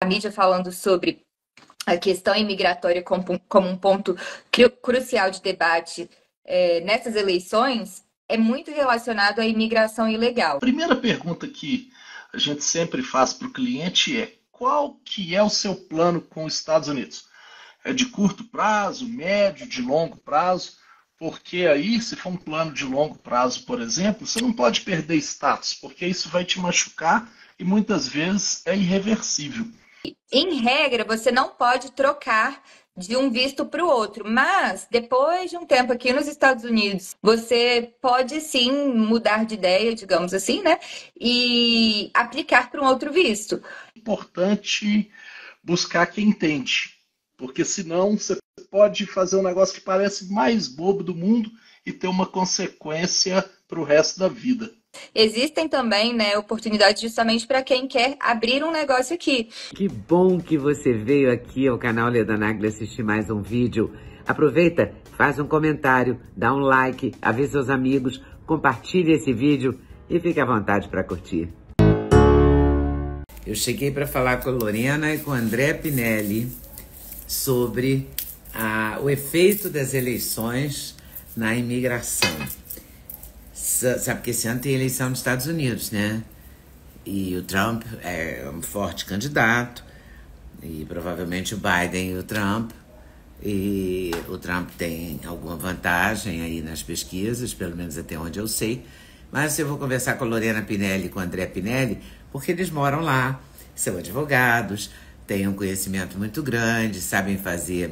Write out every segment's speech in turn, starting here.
mídia falando sobre a questão imigratória como um ponto crucial de debate nessas eleições é muito relacionado à imigração ilegal. A primeira pergunta que a gente sempre faz para o cliente é: qual que é o seu plano com os Estados Unidos? É de curto prazo, médio, de longo prazo? Porque aí, se for um plano de longo prazo, por exemplo, você não pode perder status, porque isso vai te machucar e muitas vezes é irreversível. Em regra, você não pode trocar de um visto para o outro, mas depois de um tempo aqui nos Estados Unidos, você pode sim mudar de ideia, digamos assim, né? E aplicar para um outro visto. É importante buscar quem entende, porque senão você pode fazer um negócio que parece mais bobo do mundo e ter uma consequência para o resto da vida. Existem também, né, oportunidades justamente para quem quer abrir um negócio aqui. Que bom que você veio aqui ao canal Leda Nagli assistir mais um vídeo. Aproveita, faz um comentário, dá um like, avisa seus amigos, compartilhe esse vídeo e fique à vontade para curtir. Eu cheguei para falar com a Lorena e com o André Pinelli sobre o efeito das eleições na imigração. Sabe que esse ano tem eleição nos Estados Unidos, né? E o Trump é um forte candidato, e provavelmente o Biden e o Trump. E o Trump tem alguma vantagem aí nas pesquisas, pelo menos até onde eu sei. Mas eu vou conversar com a Lorena Pinelli e com o André Pinelli, porque eles moram lá, são advogados, têm um conhecimento muito grande, sabem fazer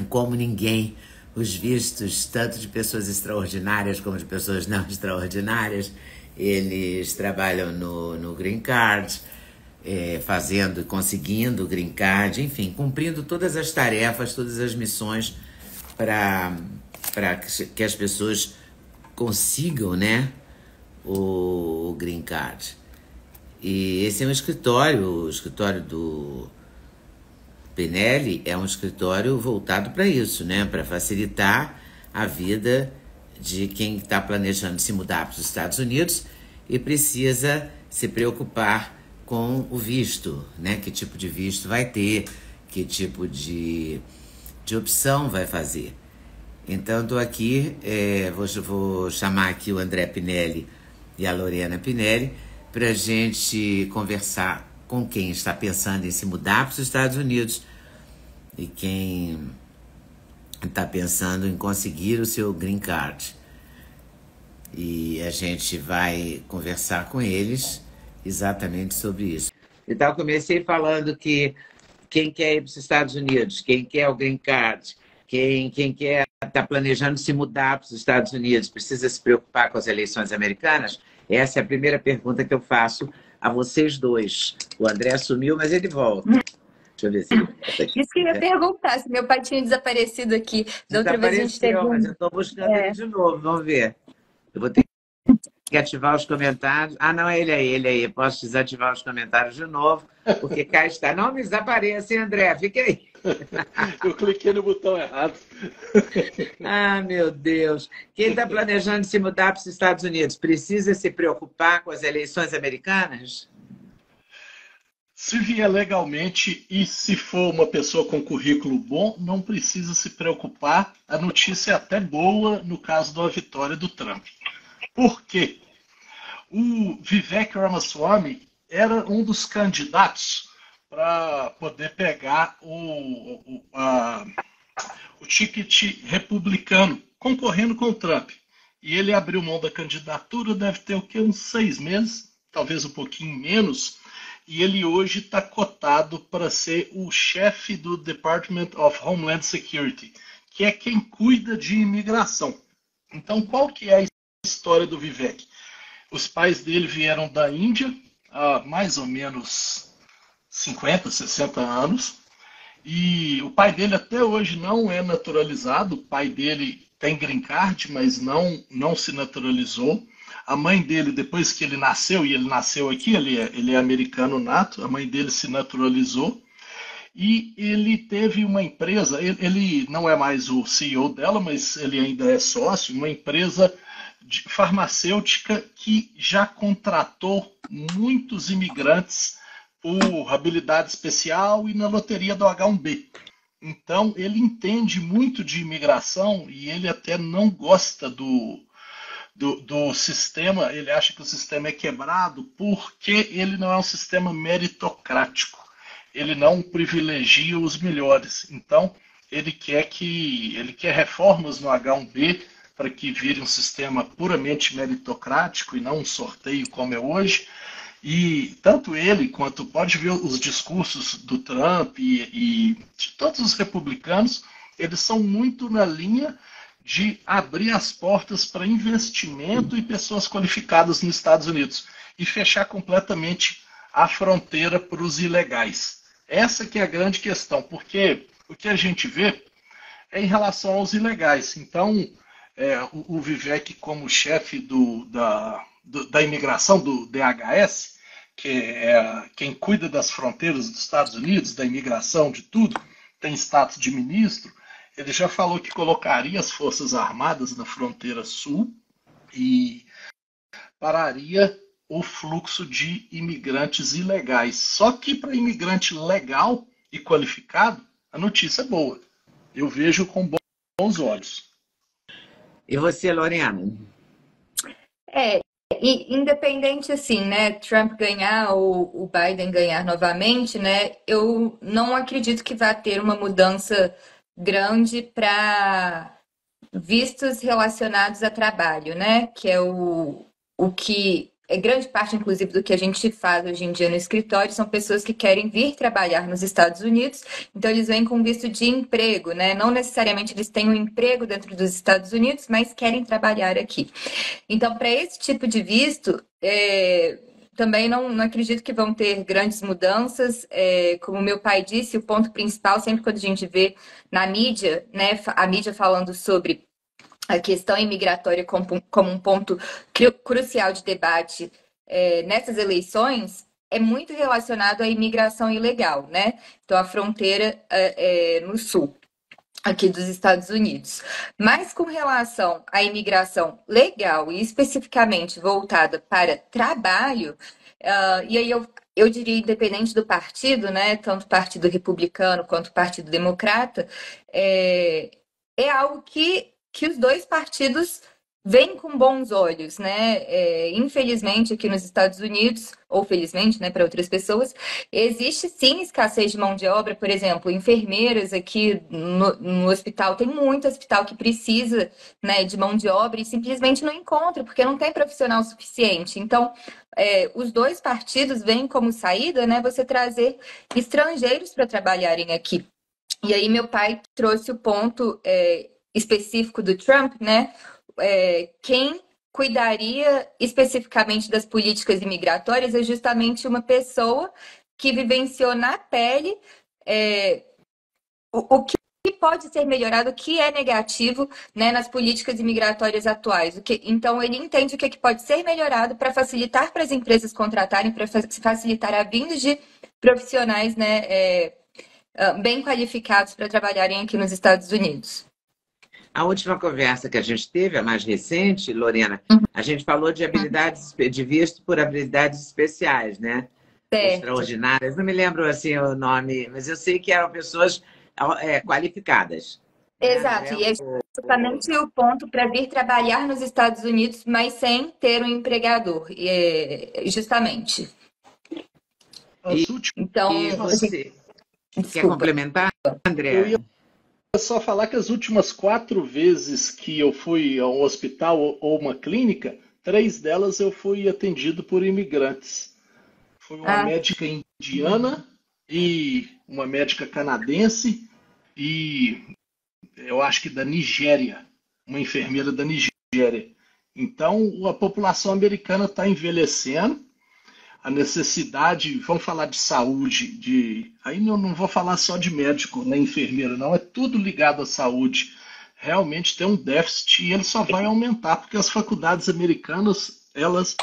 como ninguém os vistos, tanto de pessoas extraordinárias como de pessoas não extraordinárias. Eles trabalham no Green Card, fazendo e conseguindo o Green Card, enfim, cumprindo todas as tarefas, todas as missões para que as pessoas consigam, né, o Green Card. E esse é um escritório, o escritório do Pinelli é um escritório voltado para isso, né? Para facilitar a vida de quem está planejando se mudar para os Estados Unidos e precisa se preocupar com o visto, né? Que tipo de visto vai ter, que tipo de opção vai fazer. Então, estou aqui, vou chamar aqui o André Pinelli e a Lorena Pinelli para a gente conversar com quem está pensando em se mudar para os Estados Unidos e quem está pensando em conseguir o seu Green Card. E a gente vai conversar com eles exatamente sobre isso. Então, eu comecei falando que quem quer ir para os Estados Unidos, quem quer o Green Card, quem quer está planejando se mudar para os Estados Unidos, precisa se preocupar com as eleições americanas? Essa é a primeira pergunta que eu faço a vocês dois. O André sumiu, mas ele volta. Deixa eu ver se ele volta aqui. Isso que eu ia perguntar, se meu pai tinha desaparecido aqui. Da outra vez a gente teve mas eu estou buscando ele de novo, vamos ver. Eu vou ter que ativar os comentários. Ah, não, é ele aí. Posso desativar os comentários de novo, porque cá está. Não me desapareça, hein, André? Fique aí. Eu cliquei no botão errado. Ah, meu Deus. Quem está planejando se mudar para os Estados Unidos precisa se preocupar com as eleições americanas? Se vier legalmente e se for uma pessoa com currículo bom, não precisa se preocupar. A notícia é até boa no caso da vitória do Trump. Por quê? O Vivek Ramaswamy era um dos candidatos para poder pegar o ticket republicano, concorrendo com o Trump. E ele abriu mão da candidatura, deve ter o quê? Uns 6 meses, talvez um pouquinho menos. E ele hoje está cotado para ser o chefe do Department of Homeland Security, que é quem cuida de imigração. Então, qual que é a história do Vivek? Os pais dele vieram da Índia há mais ou menos 50, 60 anos. E o pai dele até hoje não é naturalizado. O pai dele tem green card, mas não se naturalizou. A mãe dele, depois que ele nasceu, e ele nasceu aqui, ele é americano nato, a mãe dele se naturalizou. E ele teve uma empresa, ele não é mais o CEO dela, mas ele ainda é sócio, uma empresa farmacêutica que já contratou muitos imigrantes por habilidade especial e na loteria do H1B. Então, ele entende muito de imigração e ele até não gosta do sistema, ele acha que o sistema é quebrado porque ele não é um sistema meritocrático. Ele não privilegia os melhores. Então, ele quer reformas no H1B para que vire um sistema puramente meritocrático e não um sorteio como é hoje. E tanto ele quanto pode ver os discursos do Trump e de todos os republicanos, eles são muito na linha de abrir as portas para investimento e pessoas qualificadas nos Estados Unidos e fechar completamente a fronteira para os ilegais. Essa que é a grande questão, porque o que a gente vê é em relação aos ilegais. Então, o Vivek, como chefe da imigração do DHS, que é quem cuida das fronteiras dos Estados Unidos, da imigração, de tudo, tem status de ministro, ele já falou que colocaria as Forças Armadas na fronteira sul e pararia o fluxo de imigrantes ilegais. Só que para imigrante legal e qualificado, a notícia é boa. Eu vejo com bons olhos. E você, Lorena? E independente assim, né, Trump ganhar ou o Biden ganhar novamente, né, eu não acredito que vá ter uma mudança grande para vistos relacionados a trabalho, né, que é o que é grande parte, inclusive, do que a gente faz hoje em dia no escritório, são pessoas que querem vir trabalhar nos Estados Unidos, então eles vêm com visto de emprego, né? Não necessariamente eles têm um emprego dentro dos Estados Unidos, mas querem trabalhar aqui. Então, para esse tipo de visto, também não acredito que vão ter grandes mudanças. Como meu pai disse, o ponto principal, sempre quando a gente vê na mídia, né, a mídia falando sobre a questão imigratória como um ponto crucial de debate nessas eleições, é muito relacionado à imigração ilegal, né? Então, a fronteira no sul aqui dos Estados Unidos. Mas com relação à imigração legal e especificamente voltada para trabalho, e aí eu diria, independente do partido, né? Tanto o Partido Republicano quanto o Partido Democrata, é algo que os dois partidos veem com bons olhos, né? Infelizmente, aqui nos Estados Unidos, ou felizmente, né, para outras pessoas, existe sim escassez de mão de obra. Por exemplo, enfermeiras aqui no hospital, tem muito hospital que precisa, né, de mão de obra e simplesmente não encontra, porque não tem profissional suficiente. Então, os dois partidos veem como saída, né, você trazer estrangeiros para trabalharem aqui. E aí meu pai trouxe o ponto específico do Trump, né? Quem cuidaria especificamente das políticas imigratórias é justamente uma pessoa que vivenciou na pele o que pode ser melhorado, o que é negativo, né, nas políticas imigratórias atuais. Então, ele entende o que pode ser melhorado para facilitar para as empresas contratarem, para facilitar a vinda de profissionais, né, bem qualificados para trabalharem aqui nos Estados Unidos. A última conversa que a gente teve, a mais recente, Lorena, a gente falou de habilidades, de visto por habilidades especiais, né? Certo. Extraordinárias. Não me lembro assim o nome, mas eu sei que eram pessoas qualificadas. Exato, e é justamente o ponto para vir trabalhar nos Estados Unidos, mas sem ter um empregador, justamente. Então, você quer complementar, André? Eu ia só falar que as últimas 4 vezes que eu fui a um hospital ou uma clínica, 3 delas eu fui atendido por imigrantes. Foi uma médica indiana e uma médica canadense e eu acho que da Nigéria, uma enfermeira da Nigéria. Então, a população americana está envelhecendo, a necessidade, vamos falar de saúde, aí não vou falar só de médico, nem enfermeira, não, é tudo ligado à saúde. Realmente tem um déficit e ele só vai aumentar, porque as faculdades americanas, elas,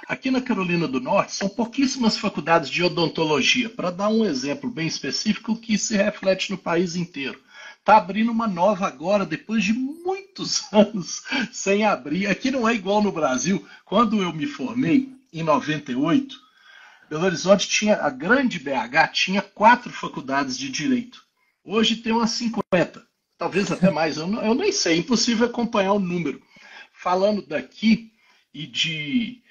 aqui na Carolina do Norte, são pouquíssimas faculdades de odontologia, para dar um exemplo bem específico que se reflete no país inteiro. Está abrindo uma nova agora, depois de muitos anos sem abrir. Aqui não é igual no Brasil. Quando eu me formei, em 98, Belo Horizonte tinha, a grande BH tinha 4 faculdades de direito. Hoje tem umas 50, talvez até mais, eu nem sei, é impossível acompanhar o número. Falando daqui e de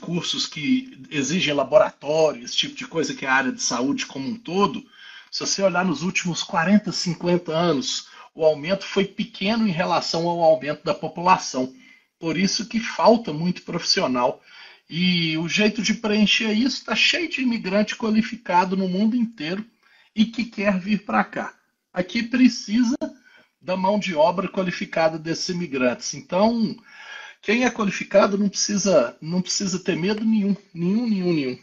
cursos que exigem laboratório, esse tipo de coisa que é a área de saúde como um todo, se você olhar nos últimos 40, 50 anos, o aumento foi pequeno em relação ao aumento da população. Por isso que falta muito profissional. E o jeito de preencher isso está cheio de imigrante qualificado no mundo inteiro e que quer vir para cá. Aqui precisa da mão de obra qualificada desses imigrantes. Então, quem é qualificado não precisa ter medo nenhum.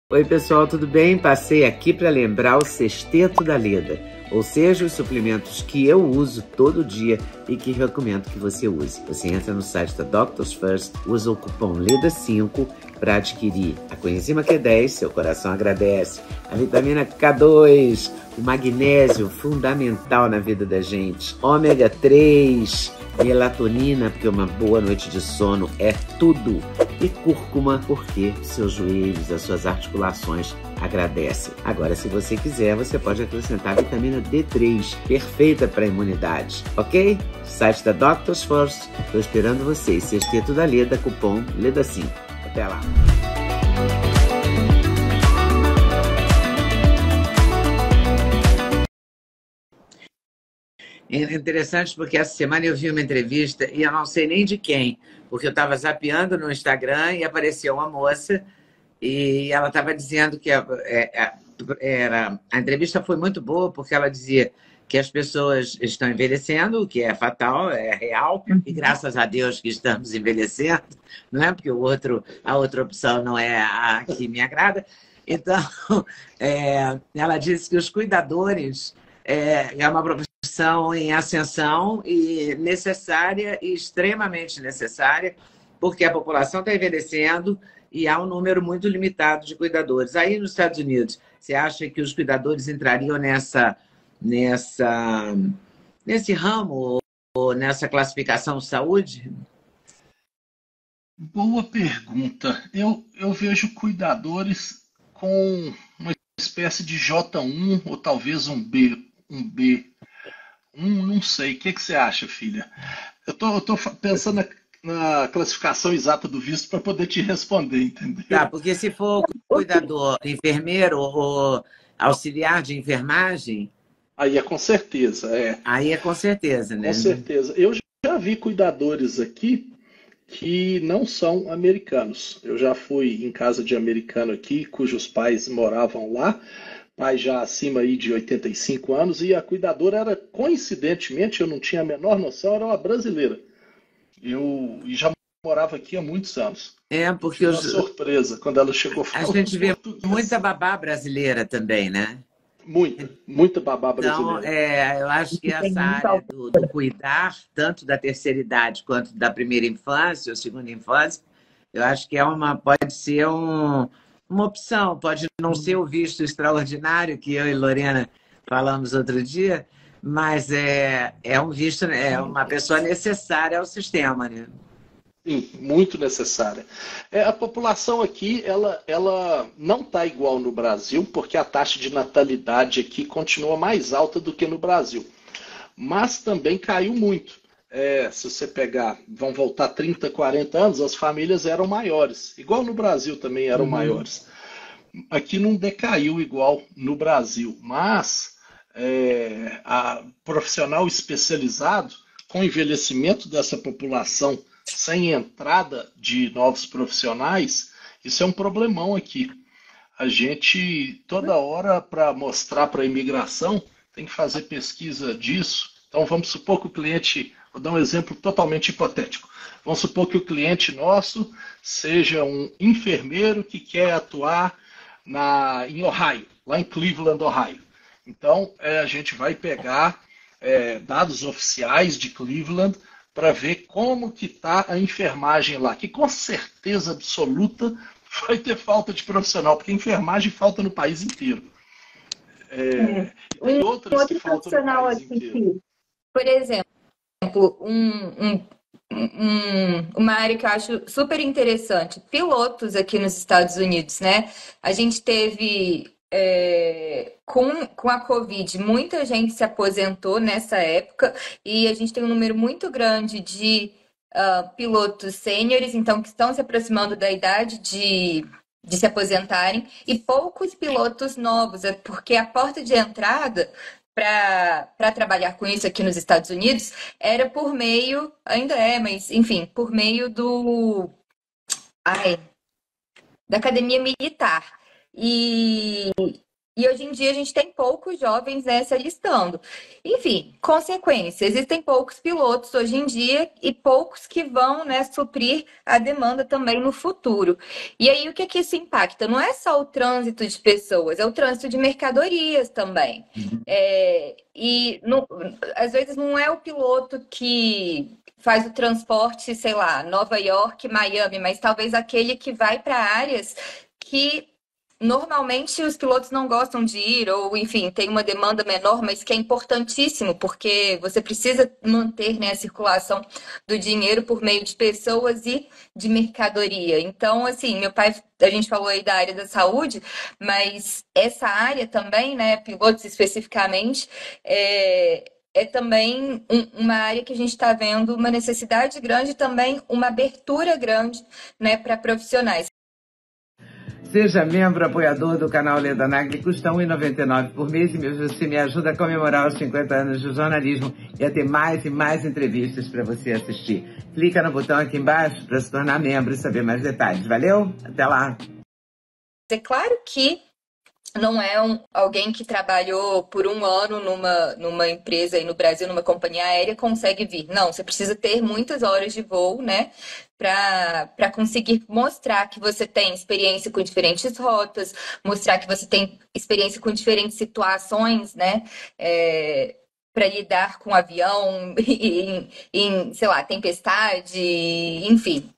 Oi pessoal, tudo bem? Passei aqui para lembrar o Sexteto da Leda, ou seja, os suplementos que eu uso todo dia e que recomendo que você use. Você entra no site da Doctors First, usa o cupom LEDA5 para adquirir a coenzima Q10, seu coração agradece, a vitamina K2, o magnésio fundamental na vida da gente, ômega 3, melatonina, porque uma boa noite de sono é tudo, e cúrcuma, porque seus joelhos, as suas articulações agradecem. Agora, se você quiser, você pode acrescentar a vitamina D3, perfeita para a imunidade, ok? Site da Doctors First, estou esperando vocês. Sexteto da Leda, cupom LEDA5. Até lá! É interessante porque essa semana eu vi uma entrevista e eu não sei nem de quem, porque eu estava zapeando no Instagram e apareceu uma moça e ela estava dizendo que a entrevista foi muito boa porque ela dizia que as pessoas estão envelhecendo, o que é fatal, é real, e graças a Deus que estamos envelhecendo, não é? Porque a outra opção não é a que me agrada. Então, ela disse que os cuidadores é uma profissão em ascensão e necessária e extremamente necessária, porque a população está envelhecendo e há um número muito limitado de cuidadores. Aí nos Estados Unidos, você acha que os cuidadores entrariam nesse ramo ou nessa classificação de saúde? Boa pergunta. Eu vejo cuidadores com uma espécie de J1 ou talvez um B1, não sei. O que você acha, filha? Eu tô pensando na classificação exata do visto para poder te responder, entendeu? Tá, porque se for cuidador, enfermeiro ou auxiliar de enfermagem... Aí é com certeza, Aí é com certeza, né? Com certeza. Eu já vi cuidadores aqui que não são americanos. Eu já fui em casa de americano aqui, cujos pais moravam lá, pai já acima aí de 85 anos, e a cuidadora era, coincidentemente, eu não tinha a menor noção, era uma brasileira. E já morava aqui há muitos anos. Porque uma surpresa quando ela chegou falando. A gente vê muita babá brasileira também, né? Muita babá brasileira. Então, eu acho que essa área do cuidar, tanto da terceira idade quanto da primeira infância ou segunda infância, eu acho que pode ser uma opção, pode não ser o visto extraordinário que eu e Lorena falamos outro dia, mas é um visto, é uma pessoa necessária ao sistema, né? Sim, muito necessária. A população aqui, ela não está igual no Brasil, porque a taxa de natalidade aqui continua mais alta do que no Brasil. Mas também caiu muito. Se você pegar, vão voltar 30, 40 anos, as famílias eram maiores. Igual no Brasil também eram maiores. Aqui não decaiu igual no Brasil, mas a profissional especializado, com o envelhecimento dessa população, sem entrada de novos profissionais, isso é um problemão aqui. A gente, toda hora, para mostrar para a imigração, tem que fazer pesquisa disso. Então, vamos supor que o cliente, vou dar um exemplo totalmente hipotético. Vamos supor que o cliente nosso seja um enfermeiro que quer atuar em Ohio, lá em Cleveland, Ohio. Então, a gente vai pegar dados oficiais de Cleveland para ver como que está a enfermagem lá, que com certeza absoluta vai ter falta de profissional, porque a enfermagem falta no país inteiro. E outro que faltam profissional no país inteiro. por exemplo, uma área que eu acho super interessante. Pilotos aqui nos Estados Unidos, né? A gente teve, com a Covid, muita gente se aposentou nessa época e a gente tem um número muito grande de pilotos sêniores, então, que estão se aproximando da idade de se aposentarem, e poucos pilotos novos, porque a porta de entrada para trabalhar com isso aqui nos Estados Unidos era por meio, ainda é, mas enfim, por meio ai, da academia militar. E hoje em dia a gente tem poucos jovens, né, se alistando. Enfim, consequência, existem poucos pilotos hoje em dia e poucos que vão, né, suprir a demanda também no futuro. E aí o que é que isso impacta? Não é só o trânsito de pessoas, é o trânsito de mercadorias também. Às vezes não é o piloto que faz o transporte, sei lá, Nova York, Miami, mas talvez aquele que vai para áreas que normalmente os pilotos não gostam de ir, ou enfim, tem uma demanda menor, mas que é importantíssimo, porque você precisa manter, né, a circulação do dinheiro por meio de pessoas e de mercadoria. Então, assim, meu pai, a gente falou aí da área da saúde, mas essa área também, né, pilotos especificamente, é também uma área que a gente está vendo uma necessidade grande, também uma abertura grande, né, para profissionais. Seja membro apoiador do canal Leda Nagli, custa R$ 1,99 por mês e você me ajuda a comemorar os 50 anos de jornalismo e a ter mais e mais entrevistas para você assistir. Clica no botão aqui embaixo para se tornar membro e saber mais detalhes. Valeu? Até lá! É claro que não é alguém que trabalhou por um ano numa empresa aí no Brasil, numa companhia aérea, consegue vir. Não, você precisa ter muitas horas de voo, né? Para conseguir mostrar que você tem experiência com diferentes rotas, mostrar que você tem experiência com diferentes situações, né? Para lidar com o avião sei lá, tempestade, enfim.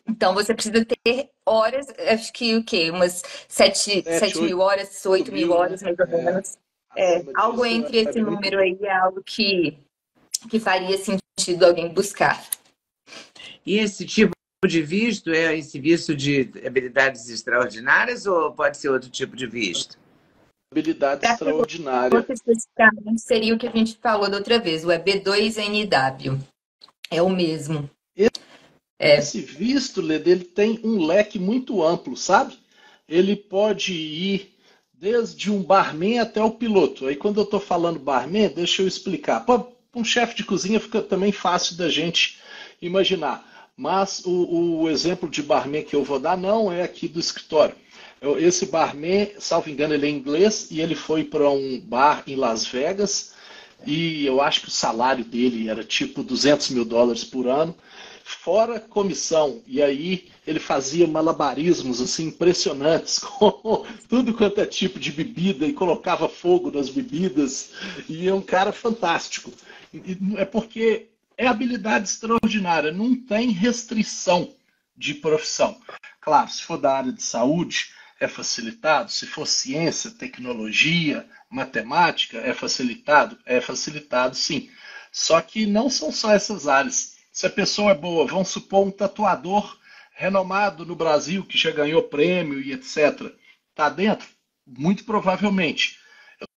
Então você precisa ter horas, acho que o quê? Umas 7 mil horas, 8 mil horas, mais ou menos. Algo entre esse número aí é algo que faria sentido alguém buscar. E esse tipo de visto é esse visto de habilidades extraordinárias ou pode ser outro tipo de visto? Habilidade extraordinária. Especificamente seria o que a gente falou da outra vez, o EB2NW. É o mesmo. Esse visto, Leda, ele tem um leque muito amplo, sabe? Ele pode ir desde um barman até o piloto. Aí quando eu estou falando barman, deixa eu explicar. Para um chefe de cozinha fica também fácil da gente imaginar. Mas o exemplo de barman que eu vou dar não é aqui do escritório. Esse barman, salvo engano, ele é inglês e ele foi para um bar em Las Vegas e eu acho que o salário dele era tipo $200 mil por ano, fora comissão. E aí ele fazia malabarismos assim impressionantes com tudo quanto é tipo de bebida e colocava fogo nas bebidas. E é um cara fantástico. É porque é habilidade extraordinária, não tem restrição de profissão. Claro, se for da área de saúde, é facilitado. Se for ciência, tecnologia, matemática, é facilitado? É facilitado, sim. Só que não são só essas áreas. Se a pessoa é boa, vamos supor um tatuador renomado no Brasil, que já ganhou prêmio e etc. Está dentro? Muito provavelmente.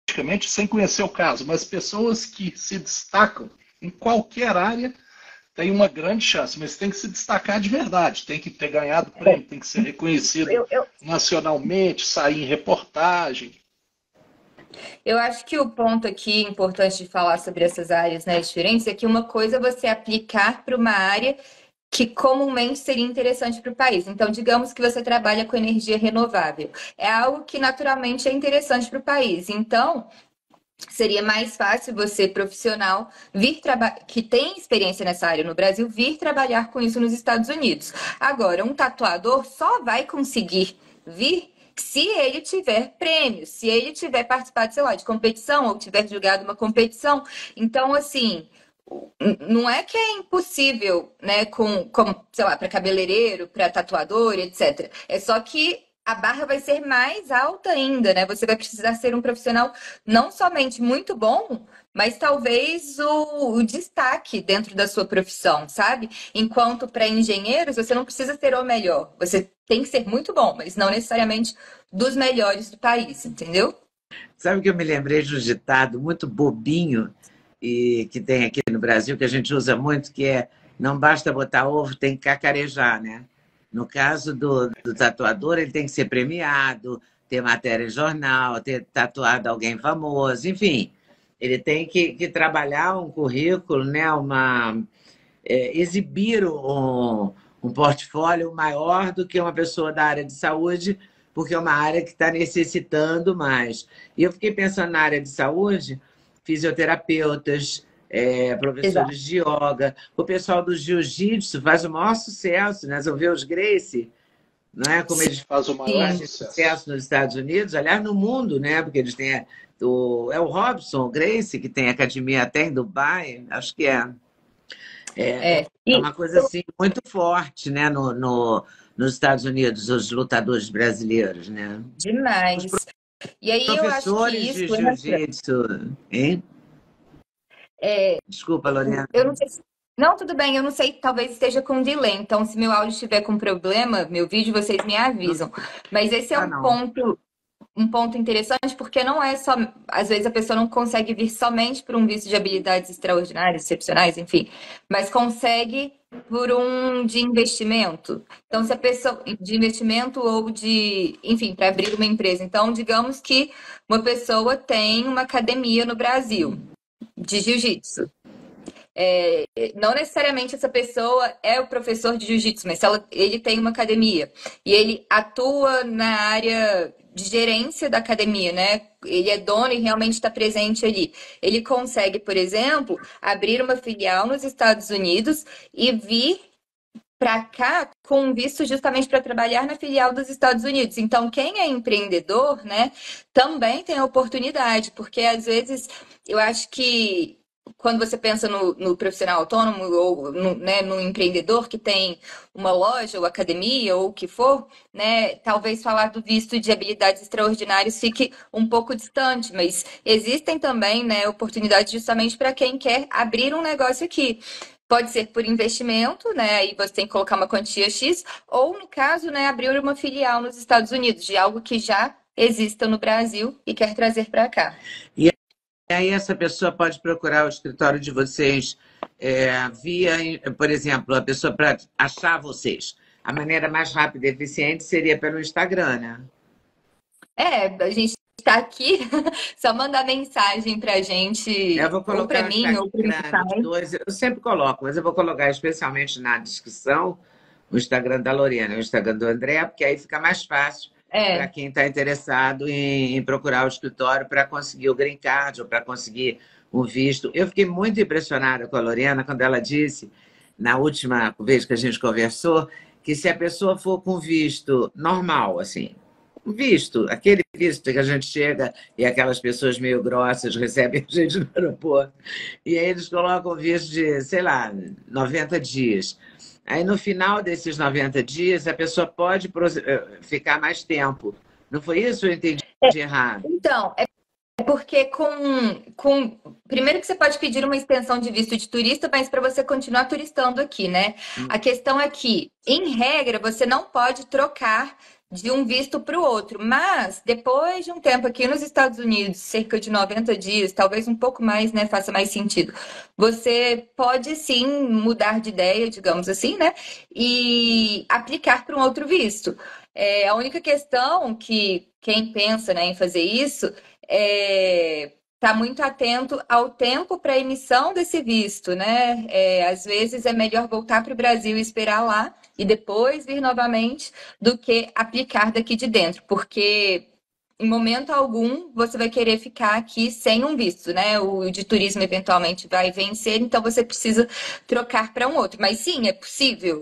Logicamente, sem conhecer o caso, mas pessoas que se destacam em qualquer área tem uma grande chance, mas tem que se destacar de verdade, tem que ter ganhado prêmio, tem que ser reconhecido nacionalmente, sair em reportagem. Eu acho que o ponto aqui importante de falar sobre essas áreas, né, diferentes, é que uma coisa é você aplicar para uma área que comumente seria interessante para o país. Então, digamos que você trabalha com energia renovável. É algo que naturalmente é interessante para o país. Então, seria mais fácil você, profissional, que tem experiência nessa área no Brasil, vir trabalhar com isso nos Estados Unidos. Agora, um tatuador só vai conseguir vir se ele tiver prêmio, se ele tiver participado, sei lá, de competição ou tiver jogado uma competição. Então, assim, não é que é impossível, né, como sei lá, para cabeleireiro, para tatuador, etc. É só que a barra vai ser mais alta ainda, né? Você vai precisar ser um profissional não somente muito bom, mas talvez o destaque dentro da sua profissão, sabe? Enquanto para engenheiros, você não precisa ser o melhor. Você tem que ser muito bom, mas não necessariamente dos melhores do país, entendeu? Sabe que eu me lembrei de um ditado muito bobinho e que tem aqui no Brasil, que a gente usa muito, que é não basta botar ovo, tem que cacarejar, né? No caso do tatuador, ele tem que ser premiado, ter matéria em jornal, ter tatuado alguém famoso, enfim. Ele tem que trabalhar um currículo, né? Exibir um portfólio maior do que uma pessoa da área de saúde, porque é uma área que está necessitando mais. E eu fiquei pensando na área de saúde, fisioterapeutas, Exato. professores de yoga, o pessoal do jiu-jitsu faz o maior sucesso, né? Você vê os Gracie, não é? Como eles Faz o maior Sim. fazem sucesso. sucesso nos Estados Unidos, aliás, no mundo, né? Porque eles têm o Robson, o Gracie, que tem academia até em Dubai, acho que é. É. É E uma coisa assim muito forte, né, nos Estados Unidos, os lutadores brasileiros, né? Os demais. E aí eu acho que professores isso de entra. jiu-jitsu, hein? É, Desculpa, Lorena. eu não sei se... Não, tudo bem, eu não sei, talvez esteja com delay. Então, se meu áudio estiver com problema, meu vídeo, vocês me Não avisam. Mas esse é tá, não. um ponto interessante, porque não é só. Às vezes a pessoa não consegue vir somente por um visto de habilidades extraordinárias, excepcionais, enfim, mas consegue por um de investimento. Então, se a pessoa. De investimento ou de. Enfim, para abrir uma empresa. Então, digamos que uma pessoa tem uma academia no Brasil de jiu-jitsu. Não necessariamente essa pessoa é o professor de jiu-jitsu, mas se ele tem uma academia e ele atua na área de gerência da academia, né? Ele é dono e realmente está presente ali. Ele consegue, por exemplo, abrir uma filial nos Estados Unidos e vir para cá com um visto justamente para trabalhar na filial dos Estados Unidos. Então, quem é empreendedor, né, também tem a oportunidade, porque às vezes eu acho que quando você pensa no profissional autônomo ou né, no empreendedor que tem uma loja ou academia ou o que for, né, talvez falar do visto de habilidades extraordinárias fique um pouco distante, mas existem também, né, oportunidades justamente para quem quer abrir um negócio aqui. Pode ser por investimento, né? Aí você tem que colocar uma quantia X, ou no caso, né, abrir uma filial nos Estados Unidos de algo que já exista no Brasil e quer trazer para cá. E aí essa pessoa pode procurar o escritório de vocês via, por exemplo, a pessoa para achar vocês. A maneira mais rápida e eficiente seria pelo Instagram, né? A gente está aqui, só mandar mensagem para a Eu gente, vou ou para colocar o mim, ou para o meu Instagram dos pai. dois. Eu sempre coloco, mas eu vou colocar especialmente na descrição o Instagram da Lorena, o Instagram do André, porque aí fica mais fácil para É, quem está interessado em procurar o escritório para conseguir o green card ou para conseguir um visto. Eu fiquei muito impressionada com a Lorena quando ela disse, na última vez que a gente conversou, que se a pessoa for com visto normal, assim, visto, aquele visto que a gente chega e aquelas pessoas meio grossas recebem a gente no aeroporto. E aí eles colocam visto de, sei lá, 90 dias. Aí no final desses 90 dias, a pessoa pode ficar mais tempo. Não foi isso? Eu entendi errado. então, porque primeiro que você pode pedir uma extensão de visto de turista, mas para você continuar turistando aqui, né? A questão é que, em regra, você não pode trocar de um visto para o outro, mas depois de um tempo aqui nos Estados Unidos, cerca de 90 dias, talvez um pouco mais, né, faça mais sentido. Você pode sim mudar de ideia, digamos assim, né? E aplicar para um outro visto. A única questão que quem pensa, né, em fazer isso tá muito atento ao tempo para emissão desse visto, né? Às vezes é melhor voltar para o Brasil e esperar lá e depois vir novamente do que aplicar daqui de dentro, porque em momento algum você vai querer ficar aqui sem um visto, né? O de turismo eventualmente vai vencer, então você precisa trocar para um outro. Mas sim, é possível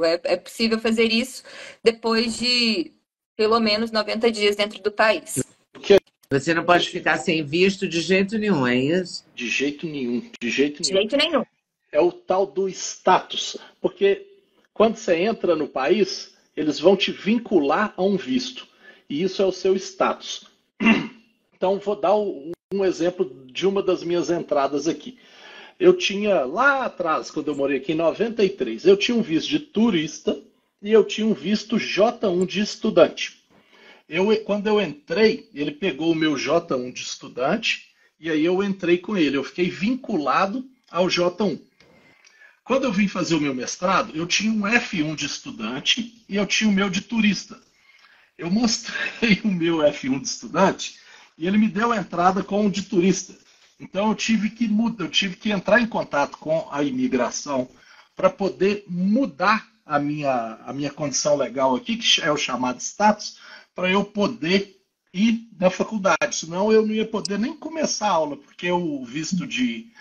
fazer isso depois de pelo menos 90 dias dentro do país. Você não pode ficar sem visto de jeito nenhum, é isso? De jeito nenhum, de jeito De nenhum. jeito nenhum. É o tal do status. Porque quando você entra no país, eles vão te vincular a um visto. e isso é o seu status. Então, vou dar um exemplo de uma das minhas entradas aqui. Eu tinha, lá atrás, quando eu morei aqui em 93, eu tinha um visto de turista e eu tinha um visto J1 de estudante. Quando eu entrei, ele pegou o meu J1 de estudante e aí eu entrei com ele. Eu fiquei vinculado ao J1. Quando eu vim fazer o meu mestrado, eu tinha um F1 de estudante e eu tinha o meu de turista. Eu mostrei o meu F1 de estudante e ele me deu a entrada com o de turista. Então eu tive que entrar em contato com a imigração para poder mudar a minha condição legal aqui, que é o chamado status, para eu poder ir na faculdade. Senão eu não ia poder nem começar a aula, porque o visto de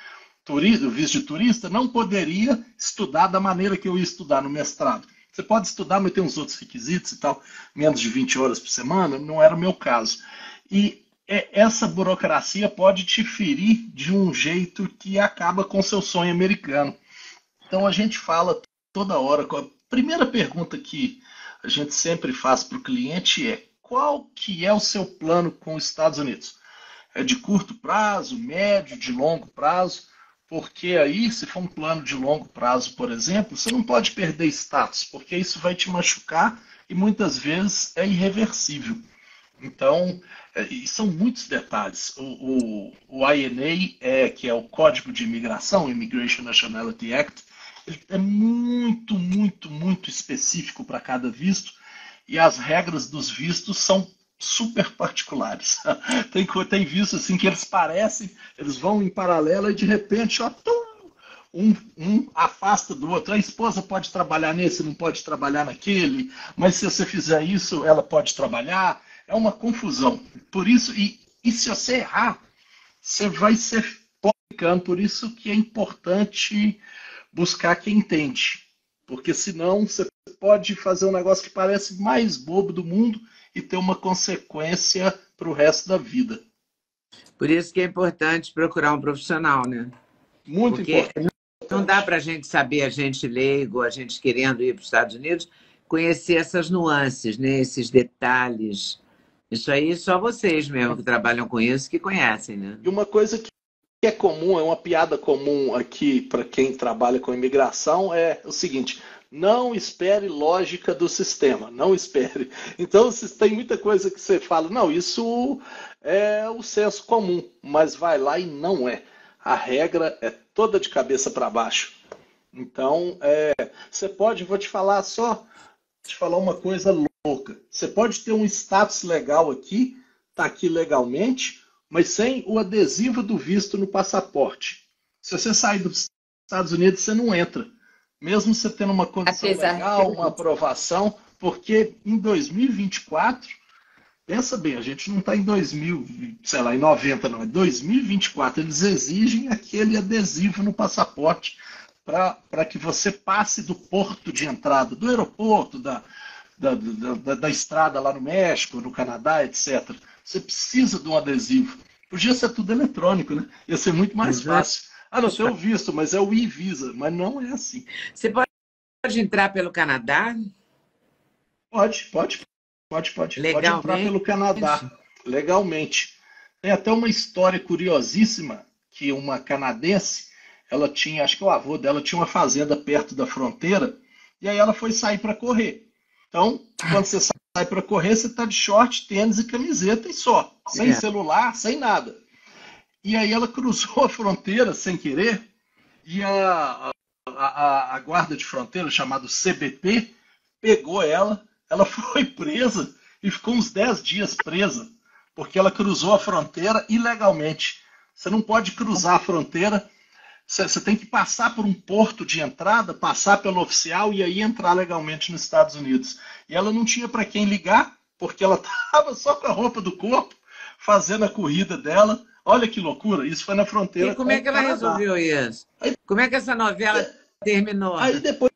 turista não poderia estudar da maneira que eu ia estudar no mestrado. Você pode estudar, mas tem uns outros requisitos e tal, menos de 20 horas por semana, não era o meu caso. E essa burocracia pode te ferir de um jeito que acaba com seu sonho americano. Então a gente fala toda hora, a primeira pergunta que a gente sempre faz para o cliente é: qual que é o seu plano com os Estados Unidos? É de curto prazo, médio, de longo prazo? Porque aí, se for um plano de longo prazo, por exemplo, você não pode perder status, porque isso vai te machucar e muitas vezes é irreversível. Então, são muitos detalhes. O INA, que é o Código de Imigração, Immigration Nationality Act, ele é muito, muito, muito específico para cada visto e as regras dos vistos são super particulares. Tem vistos assim que eles vão em paralelo e de repente, ó, um afasta do outro. A esposa pode trabalhar nesse, não pode trabalhar naquele, mas se você fizer isso, ela pode trabalhar. É uma confusão. Por isso, e se você errar, você vai ser complicando. Por isso que é importante buscar quem entende. Porque senão você pode fazer um negócio que parece mais bobo do mundo e ter uma consequência para o resto da vida. Por isso que é importante procurar um profissional, né? Muito importante. Não dá para a gente saber, a gente leigo, a gente querendo ir para os Estados Unidos, conhecer essas nuances, né? Esses detalhes. Isso aí só vocês mesmo que trabalham com isso que conhecem, né? E uma coisa que é comum, é uma piada comum aqui para quem trabalha com imigração, é o seguinte: não espere lógica do sistema, não espere. Então, tem muita coisa que você fala, não, isso é o senso comum, mas vai lá e não é. A regra é toda de cabeça para baixo. Então, você pode, vou te falar uma coisa louca. Você pode ter um status legal aqui, tá aqui legalmente, mas sem o adesivo do visto no passaporte. Se você sair dos Estados Unidos, você não entra. Mesmo você tendo uma condição legal, uma aprovação, porque em 2024, pensa bem, a gente não está em 90, não, é 2024, eles exigem aquele adesivo no passaporte para que você passe do porto de entrada, do aeroporto, da estrada lá no México, no Canadá, etc. Você precisa de um adesivo. Podia ser tudo eletrônico, né? Ia ser muito mais fácil. Ah, não sei o visto, mas é o e-visa, mas não é assim. Você pode entrar pelo Canadá? Pode. Pode entrar pelo Canadá, legalmente. Tem até uma história curiosíssima que uma canadense, ela tinha, acho que o avô dela tinha uma fazenda perto da fronteira, e aí ela foi sair para correr. Então, quando você sai para correr, você está de short, tênis e camiseta e só, sem celular, sem nada. E aí ela cruzou a fronteira sem querer e a guarda de fronteira, chamada CBP, pegou ela foi presa e ficou uns 10 dias presa, porque ela cruzou a fronteira ilegalmente. Você não pode cruzar a fronteira, você tem que passar por um porto de entrada, passar pelo oficial e aí entrar legalmente nos Estados Unidos. E ela não tinha para quem ligar, porque ela estava só com a roupa do corpo, fazendo a corrida dela. Olha que loucura, isso foi na fronteira. E como é que ela resolveu isso? Como é que essa novela terminou? Aí depois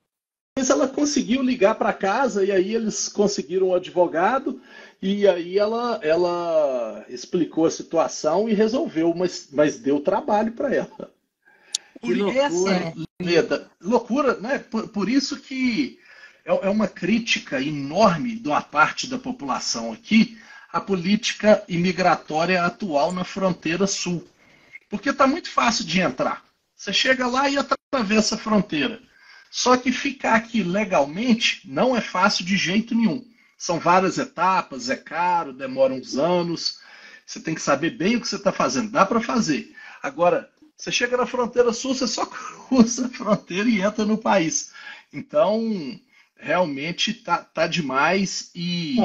ela conseguiu ligar para casa e aí eles conseguiram um advogado e aí ela explicou a situação e resolveu, mas deu trabalho para ela. Que loucura. Loucura, né? Por isso que é uma crítica enorme da parte da população aqui a política imigratória atual na fronteira sul. Porque está muito fácil de entrar. Você chega lá e atravessa a fronteira. Só que ficar aqui legalmente não é fácil de jeito nenhum. São várias etapas, é caro, demora uns anos. Você tem que saber bem o que você está fazendo. Dá para fazer. Agora, você chega na fronteira sul, você só cruza a fronteira e entra no país. Então, realmente tá demais. E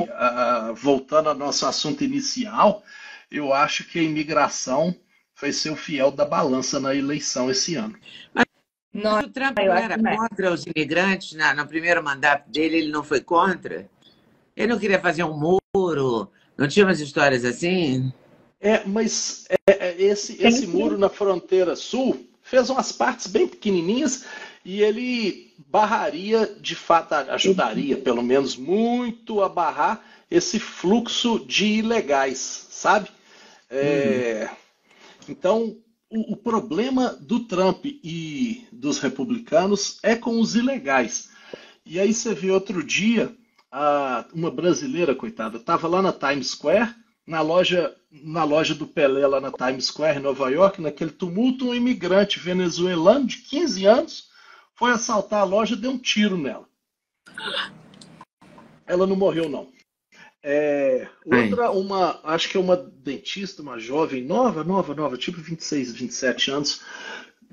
voltando ao nosso assunto inicial, eu acho que a imigração vai ser o fiel da balança na eleição esse ano. Mas o Trump não era contra os imigrantes no primeiro mandato dele, ele não foi contra? Ele não queria fazer um muro, não tinha umas histórias assim? Mas esse muro na fronteira sul fez umas partes bem pequenininhas e ele barraria, de fato, ajudaria pelo menos muito a barrar esse fluxo de ilegais, sabe? Então, o problema do Trump e dos republicanos é com os ilegais. E aí você vê outro dia, uma brasileira, coitada, estava lá na Times Square, na loja do Pelé, lá na Times Square, em Nova York, naquele tumulto, um imigrante venezuelano de 15 anos foi assaltar a loja e deu um tiro nela. Ela não morreu, não. Acho que é uma dentista, uma jovem, nova, tipo 26, 27 anos.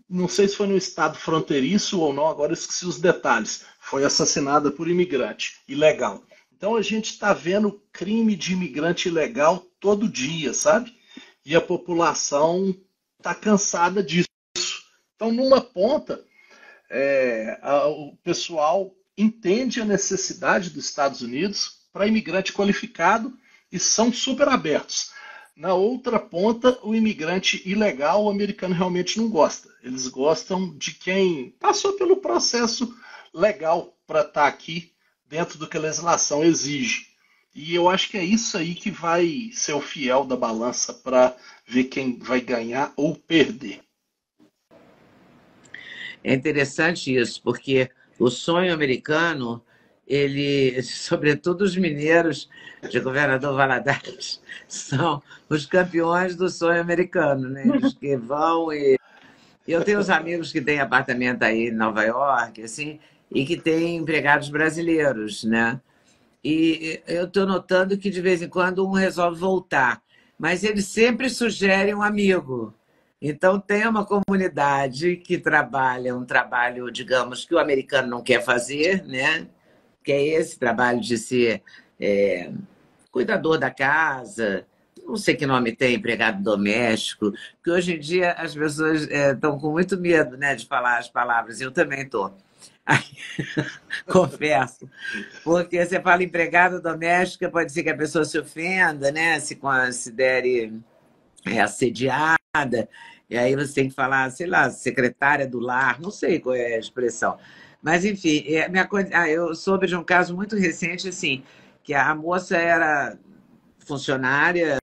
Não sei se foi no estado fronteiriço ou não, agora esqueci os detalhes. Foi assassinada por imigrante ilegal. Então a gente está vendo crime de imigrante ilegal todo dia, sabe? E a população está cansada disso. Então, numa ponta, o pessoal entende a necessidade dos Estados Unidos para imigrante qualificado e são super abertos. Na outra ponta, o imigrante ilegal, o americano realmente não gosta. Eles gostam de quem passou pelo processo legal para estar aqui dentro do que a legislação exige. E eu acho que é isso aí que vai ser o fiel da balança para ver quem vai ganhar ou perder. É interessante isso, porque o sonho americano, ele, sobretudo os mineiros de Governador Valadares, são os campeões do sonho americano, né? Eles que vão e... Eu tenho uns amigos que têm apartamento aí em Nova York, assim, e que têm empregados brasileiros, né? E eu estou notando que de vez em quando um resolve voltar, mas eles sempre sugerem um amigo. Então tem uma comunidade que trabalha um trabalho, digamos, que o americano não quer fazer, né? Que é esse trabalho de ser cuidador da casa, não sei que nome tem, empregado doméstico, porque hoje em dia as pessoas estão com muito medo, né, de falar as palavras, eu também estou. Confesso, porque você fala empregada doméstica, pode ser que a pessoa se ofenda, né? Se considere assediada, e aí você tem que falar, sei lá, secretária do lar, não sei qual é a expressão. Mas, enfim, eu soube de um caso muito recente, assim, que a moça era funcionária,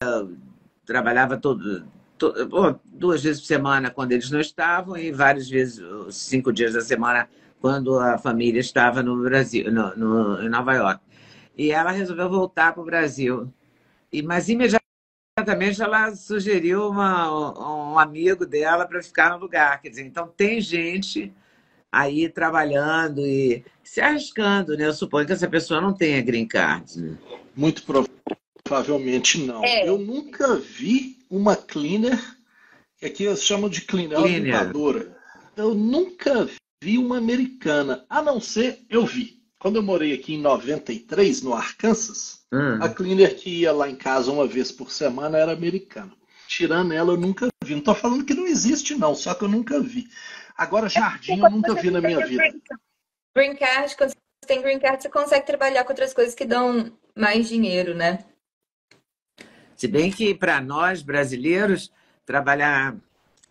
trabalhava 2 vezes por semana quando eles não estavam e várias vezes, 5 dias da semana, quando a família estava no Brasil, em Nova York. E ela resolveu voltar para o Brasil. Mas imediatamente ela sugeriu um amigo dela para ficar no lugar. Quer dizer, então tem gente aí trabalhando e se arriscando, né? Eu suponho que essa pessoa não tenha green card. Né? Muito provavelmente não. Eu nunca vi uma cleaner, que aqui eles chamam de cleaner. Limpadora. Eu nunca vi uma americana, a não ser, eu vi. Quando eu morei aqui em 93, no Arkansas, a cleaner que ia lá em casa uma vez por semana era americana. Tirando ela, eu nunca vi. Não estou falando que não existe, não, só que eu nunca vi. Agora, jardim eu nunca vi na minha vida. Green card, quando você tem green card, você consegue trabalhar com outras coisas que dão mais dinheiro, né? Se bem que, para nós, brasileiros, trabalhar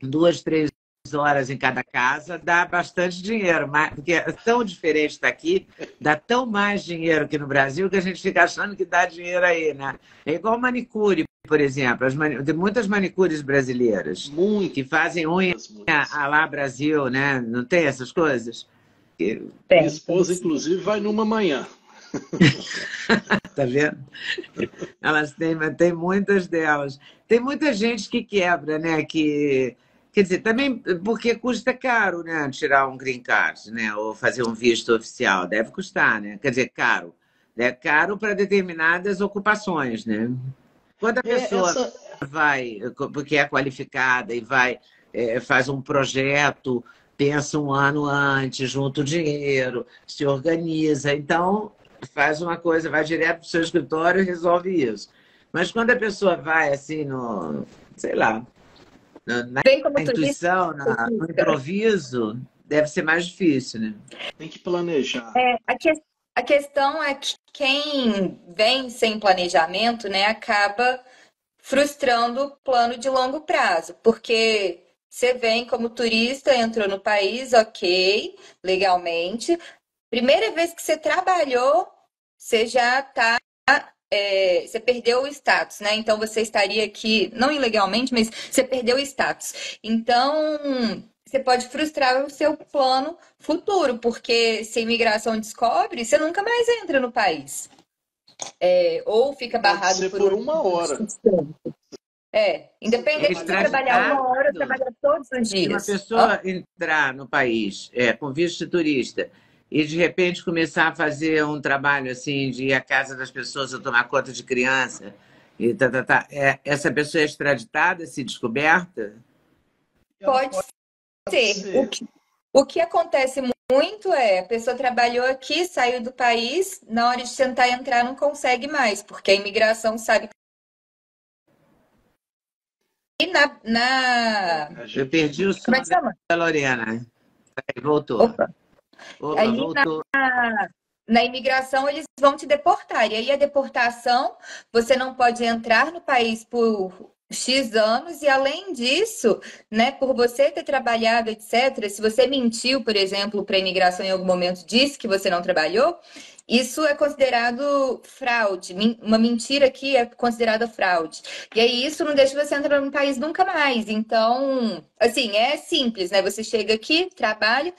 2, 3 horas em cada casa dá bastante dinheiro, porque é tão diferente daqui, dá tão mais dinheiro que no Brasil que a gente fica achando que dá dinheiro aí, né? É igual manicure, por exemplo. Tem muitas manicures brasileiras que fazem unha à lá Brasil, né? Não tem essas coisas? Minha esposa, inclusive, vai numa manhã. Tá vendo? Elas têm, mas tem muitas delas. Tem muita gente que quebra, né? Quer dizer, também porque custa caro, né? Tirar um green card, né? Ou fazer um visto oficial. Deve custar, né? Quer dizer, caro. É caro para determinadas ocupações, né? Quando a pessoa Essa, vai, porque é qualificada e vai, faz um projeto, pensa um ano antes, junta o dinheiro, se organiza, então faz uma coisa, vai direto para o seu escritório e resolve isso. Mas quando a pessoa vai assim no, sei lá, na Vem como turista. intuição, no improviso, deve ser mais difícil, né? tem que planejar. A questão é que quem vem sem planejamento, né, acaba frustrando o plano de longo prazo, porque você vem como turista, entrou no país, ok, legalmente. Primeira vez que você trabalhou, você já está. Você perdeu o status, né? Então você estaria aqui, não ilegalmente, mas você perdeu o status. Então você pode frustrar o seu plano futuro, porque se a imigração descobre, você nunca mais entra no país. Ou fica Pode barrado ser por por um. uma hora. Independente de trabalhar uma hora, trabalhar todos os Se uma dias. pessoa entrar no país com visto de turista e de repente começar a fazer um trabalho assim de ir à casa das pessoas ou tomar conta de criança, e essa pessoa é extraditada, se descoberta? Pode ser. ser. O que acontece muito é a pessoa trabalhou aqui, saiu do país, na hora de tentar entrar não consegue mais, porque a imigração sabe. E Eu perdi o som como é que chama? da Lorena. Aí, voltou. Opa. Opa, Ali voltou. na imigração eles vão te deportar. E aí a deportação, você não pode entrar no país por X anos, e além disso, né, por você ter trabalhado, etc., se você mentiu, por exemplo, para a imigração em algum momento, disse que você não trabalhou, isso é considerado fraude. Uma mentira aqui é considerada fraude. E aí isso não deixa você entrar no país nunca mais. Então, assim, é simples, né? Você chega aqui, trabalha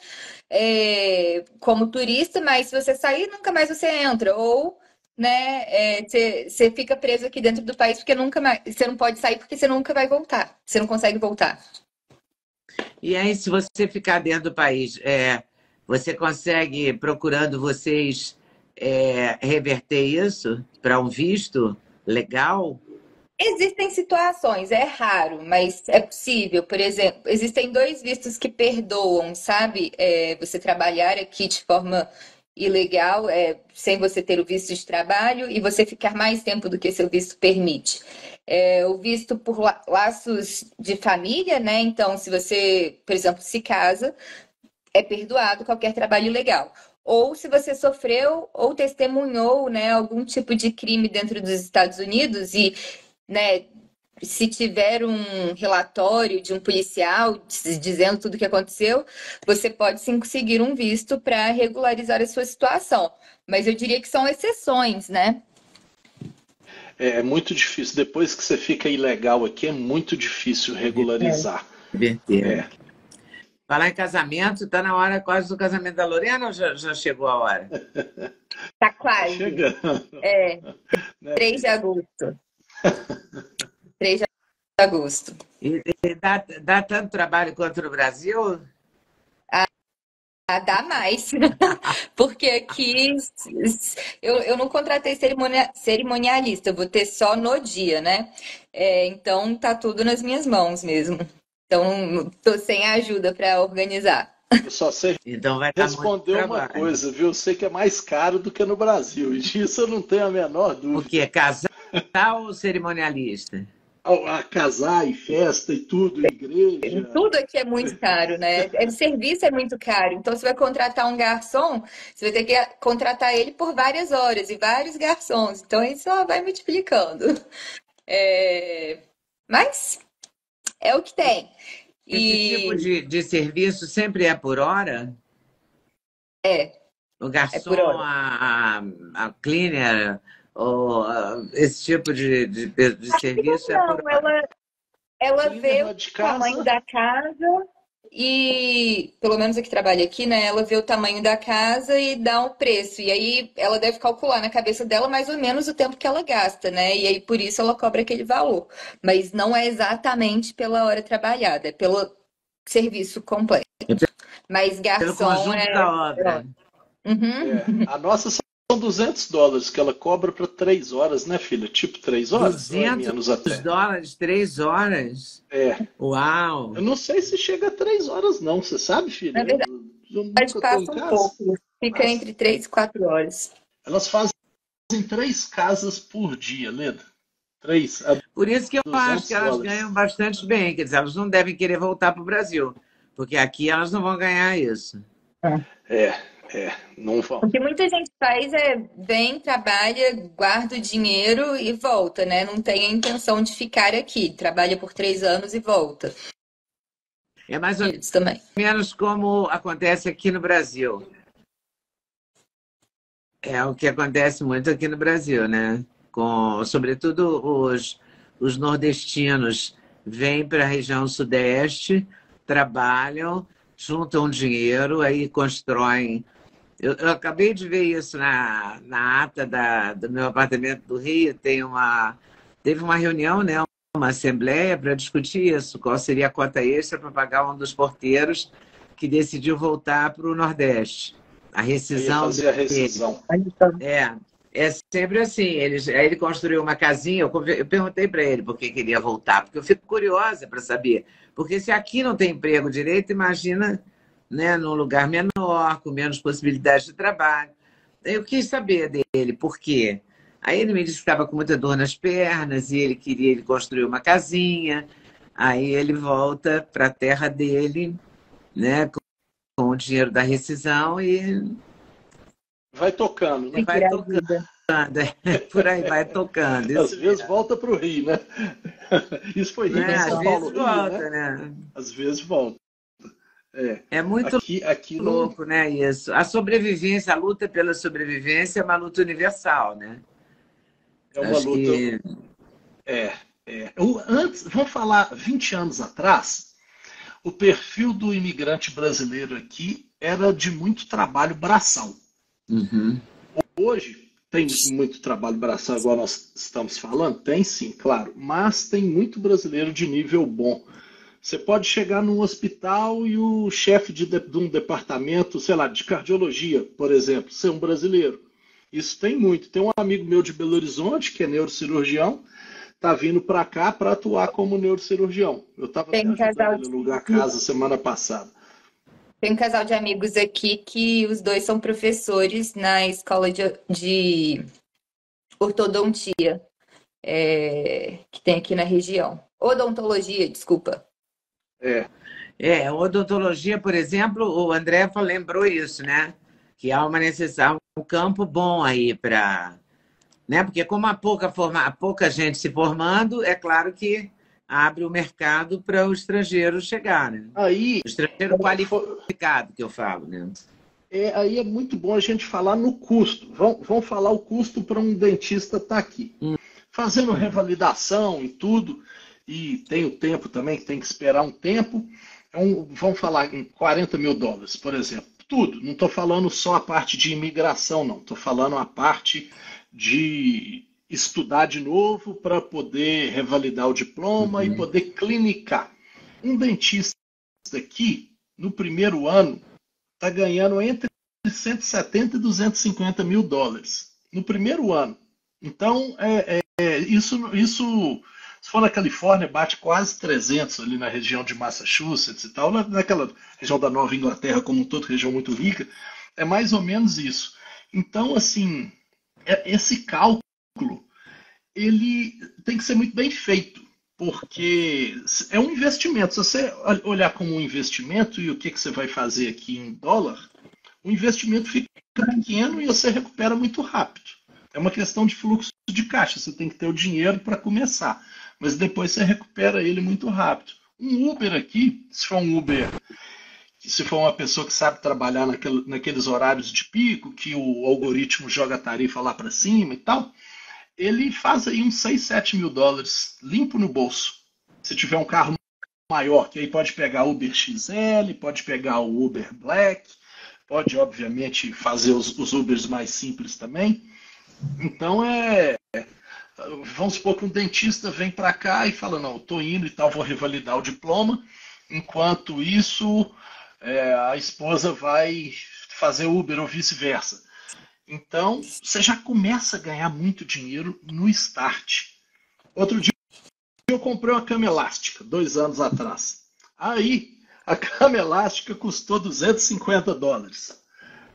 como turista, mas se você sair, nunca mais você entra. Ou, né, você fica preso aqui dentro do país porque nunca mais. Você não pode sair porque você nunca vai voltar. Você não consegue voltar. E aí, se você ficar dentro do país, você consegue, procurando vocês, reverter isso para um visto legal? Existem situações, é raro, mas é possível. Por exemplo, existem dois vistos que perdoam, sabe? Você trabalhar aqui de forma ilegal, sem você ter o visto de trabalho, e você ficar mais tempo do que seu visto permite. O visto por laços de família, né? Então, se você, por exemplo, se casa, é perdoado qualquer trabalho ilegal. Ou se você sofreu ou testemunhou, né, algum tipo de crime dentro dos Estados Unidos e, né, se tiver um relatório de um policial dizendo tudo o que aconteceu, você pode sim conseguir um visto para regularizar a sua situação. Mas eu diria que são exceções, né? É muito difícil. Depois que você fica ilegal aqui, é muito difícil regularizar. Reverter. Falar em casamento, está na hora quase do casamento da Lorena ou já chegou a hora? Tá quase. Chegando. 3 de agosto. 3 de agosto. E dá tanto trabalho quanto no Brasil? Dá mais. Porque aqui eu não contratei cerimonialista, eu vou ter só no dia, né? Então tá tudo nas minhas mãos mesmo. Então tô sem ajuda para organizar. Eu só sei Então vai dar responder muito uma trabalho. coisa, viu? Eu sei que é mais caro do que no Brasil. E disso eu não tenho a menor O dúvida. quê? Casar ou cerimonialista? A casar e festa e tudo, igreja. Tudo aqui é muito caro, né? O serviço é muito caro. Então, você vai contratar um garçom, você vai ter que contratar ele por várias horas e vários garçons. Então, isso só vai multiplicando. Mas é o que tem. Esse tipo de serviço sempre é por hora? O É garçom, por hora. a cleaner, ou esse tipo de serviço é por Não, hora? ela vê Cleaner lá de o tamanho casa. da casa e, pelo menos a que trabalha aqui, né? Ela vê o tamanho da casa e dá um preço. E aí ela deve calcular na cabeça dela mais ou menos o tempo que ela gasta, né? E aí por isso ela cobra aquele valor. Mas não é exatamente pela hora trabalhada, é pelo serviço completo. Mas Pelo garçom conjunto da obra. Uhum. A nossa são US$ 200 que ela cobra para 3 horas, né, filha? Tipo 3 horas? Ou é 200 menos até? dólares, 3 horas? É. Uau! Eu não sei se chega a 3 horas, não. Você sabe, filha? Na verdade, Eu nunca estou em passa um casa. pouco. Fica Mas entre 3 e 4 horas. elas fazem 3 casas por dia, Leda. 3 a Por isso que eu acho que elas US$ 200. ganham bastante bem. Quer dizer, elas não devem querer voltar para o Brasil, porque aqui elas não vão ganhar isso. Não vão. O que muita gente faz é vem, trabalha, guarda o dinheiro e volta, né? Não tem a intenção de ficar aqui. Trabalha por 3 anos e volta. É mais ou Isso também. menos como acontece aqui no Brasil. É o que acontece muito aqui no Brasil, né? Sobretudo os nordestinos vêm para a região sudeste, trabalham, juntam dinheiro, aí constroem. Eu acabei de ver isso na ata do meu apartamento do Rio. Teve uma reunião, né? Uma assembleia para discutir isso, qual seria a cota extra para pagar um dos porteiros que decidiu voltar para o Nordeste. A Eu ia rescisão fazer a dele. rescisão. É sempre assim. Aí ele construiu uma casinha. Eu perguntei para ele por que queria voltar, porque eu fico curiosa para saber. Porque se aqui não tem emprego direito, imagina, né, num lugar menor, com menos possibilidades de trabalho. Eu quis saber dele por quê. Aí ele me disse que estava com muita dor nas pernas e ele construiu uma casinha. Aí ele volta para a terra dele, né, com o dinheiro da rescisão e Vai tocando, né? vai tocando. Por aí vai tocando. Às vezes volta para o Rio, né? Isso foi Rio, Né? São Às Paulo, vezes Rio, volta, né? né? Às vezes volta. É muito Aqui não. louco, né? Isso. A sobrevivência, a luta pela sobrevivência é uma luta universal, né? É uma Acho luta. que Antes, vamos falar 20 anos atrás, o perfil do imigrante brasileiro aqui era de muito trabalho braçal. Uhum. Hoje tem muito trabalho braçal, igual nós estamos falando? Tem sim, claro, mas tem muito brasileiro de nível bom. Você pode chegar num hospital e o chefe de um departamento, sei lá, de cardiologia, por exemplo, ser um brasileiro. Isso tem muito. Tem um amigo meu de Belo Horizonte, que é neurocirurgião, tá vindo para cá para atuar como neurocirurgião. Eu estava até Tem um ajudando casal ele a alugar a casa semana passada. Tem um casal de amigos aqui que os dois são professores na escola de ortodontia, que tem aqui na região. Odontologia, desculpa. Odontologia, por exemplo, o André lembrou isso, né? Que há uma necessidade, um campo bom aí para. Né? Porque como há pouca gente se formando, é claro que abre o mercado para o estrangeiro chegar, né? Aí, O estrangeiro qualificado, que eu falo, né? aí é muito bom a gente falar no custo. Vamos falar o custo para um dentista estar aqui. Fazendo revalidação e tudo, e tem o tempo também, que tem que esperar um tempo. Vamos falar em US$ 40 mil, por exemplo. Tudo. Não estou falando só a parte de imigração, não. Estou falando a parte de estudar de novo para poder revalidar o diploma e poder clinicar. Um dentista aqui, no primeiro ano, está ganhando entre 170 e US$ 250 mil. No primeiro ano. Então, isso, se for na Califórnia, bate quase 300 ali na região de Massachusetts e tal, naquela região da Nova Inglaterra como um todo, região muito rica, é mais ou menos isso. Então, assim, esse cálculo, ele tem que ser muito bem feito, porque é um investimento. Se você olhar como um investimento e o que você vai fazer aqui em dólar, o investimento fica pequeno e você recupera muito rápido. É uma questão de fluxo de caixa, você tem que ter o dinheiro para começar, mas depois você recupera ele muito rápido. Um Uber aqui, se for um Uber, se for uma pessoa que sabe trabalhar naqueles horários de pico, que o algoritmo joga a tarifa lá para cima e tal, ele faz aí uns US$ 6, US$ 7 mil limpo no bolso. Se tiver um carro maior, que aí pode pegar Uber XL, pode pegar o Uber Black, pode, obviamente, fazer os Ubers mais simples também. Então, vamos supor que um dentista vem para cá e fala, não, estou indo e tal, vou revalidar o diploma. Enquanto isso, a esposa vai fazer Uber ou vice-versa. Então, você já começa a ganhar muito dinheiro no start. Outro dia eu comprei uma cama elástica, 2 anos atrás. Aí, a cama elástica custou $250.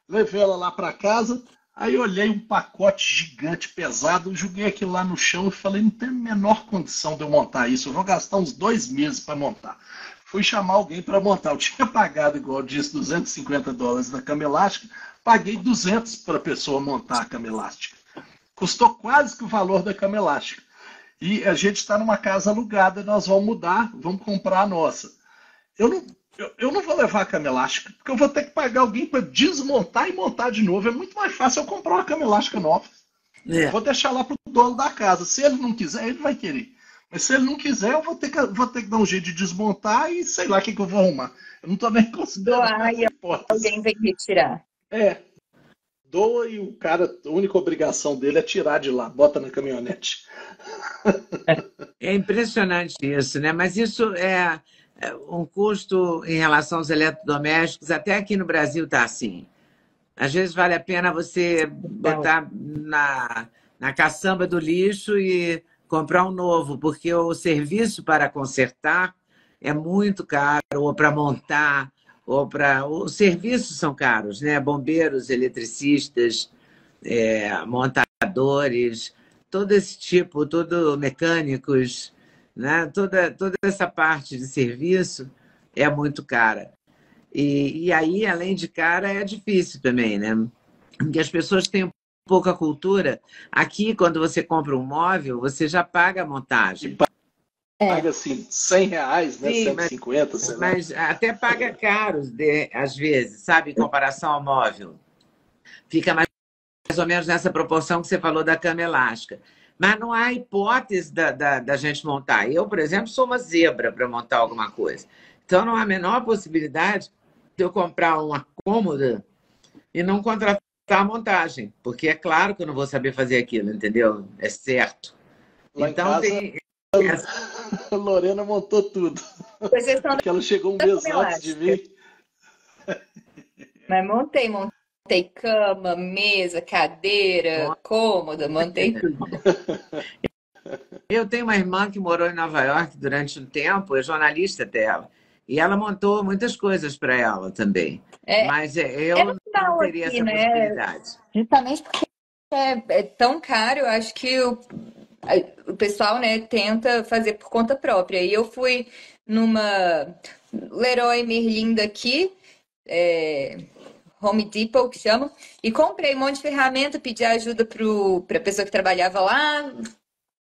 Levei ela lá para casa, aí olhei um pacote gigante, pesado, joguei aquilo lá no chão e falei, não tem a menor condição de eu montar isso, eu vou gastar uns 2 meses para montar. Fui chamar alguém para montar, eu tinha pagado, igual eu disse, $250 na cama elástica, paguei 200 para a pessoa montar a cama elástica. Custou quase que o valor da cama elástica. E a gente está numa casa alugada, nós vamos mudar, vamos comprar a nossa. Eu não vou levar a cama elástica, porque eu vou ter que pagar alguém para desmontar e montar de novo. É muito mais fácil eu comprar uma cama elástica nova. Eu vou deixar lá para o dono da casa. Se ele não quiser, ele vai querer. Mas se ele não quiser, eu vou ter que dar um jeito de desmontar e sei lá o que eu vou arrumar. Eu não estou nem considerando Doar e alguém vem retirar. Doa e o cara, a única obrigação dele é tirar de lá, bota na caminhonete. É impressionante isso, né? Mas isso é um custo em relação aos eletrodomésticos, até aqui no Brasil está assim. Às vezes vale a pena você botar na caçamba do lixo e comprar um novo, porque o serviço para consertar é muito caro, ou para montar, os serviços são caros, né? Bombeiros, eletricistas, montadores, todo esse tipo, todo mecânicos, né? Toda essa parte de serviço é muito cara. E aí, além de cara, é difícil também, né? Porque as pessoas têm pouca cultura. Aqui, quando você compra um móvel, você já paga a montagem. Paga assim, R$100, né? Sim, 150, sei lá. Mas até paga caro, às vezes, sabe? Em comparação ao móvel. Fica mais ou menos nessa proporção que você falou da cama elástica. Mas não há hipótese da gente montar. Eu, por exemplo, sou uma zebra para montar alguma coisa. Então, não há a menor possibilidade de eu comprar uma cômoda e não contratar a montagem. Porque é claro que eu não vou saber fazer aquilo, entendeu? É certo. Lá então, em casa, a Lorena montou tudo. Porque ela chegou um mês antes de mim. Mas montei cama, mesa, cadeira, cômoda, montei tudo. Eu tenho uma irmã que morou em Nova York durante um tempo, é jornalista dela, e ela montou muitas coisas para ela também. Mas eu não teria essa possibilidade. Justamente porque é tão caro, eu acho que o pessoal, né, tenta fazer por conta própria. E eu fui numa Leroy Merlin daqui, Home Depot, que chama, e comprei um monte de ferramenta, pedi ajuda para a pessoa que trabalhava lá,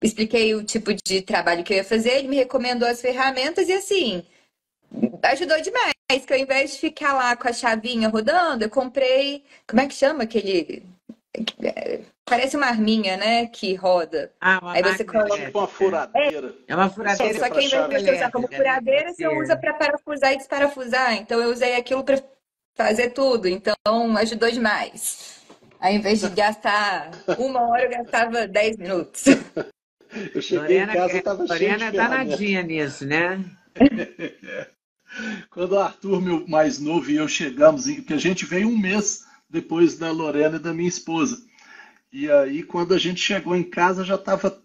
expliquei o tipo de trabalho que eu ia fazer, ele me recomendou as ferramentas e assim, ajudou demais, que ao invés de ficar lá com a chavinha rodando, eu comprei, como é que chama aquele... Parece uma arminha, né? Que roda. Aí você coloca. Tipo uma furadeira. É uma furadeira. Só que ao invés de usar como furadeira, você usa para parafusar e desparafusar. Então eu usei aquilo para fazer tudo. Então ajudou demais. Ao invés de gastar 1 hora, eu gastava 10 minutos. Eu cheguei em casa e estava cheio de Lorena é danadinha nisso, né? Quando o Arthur, meu mais novo, e eu chegamos, que a gente veio um mês depois da Lorena e da minha esposa. E aí, quando a gente chegou em casa, já estava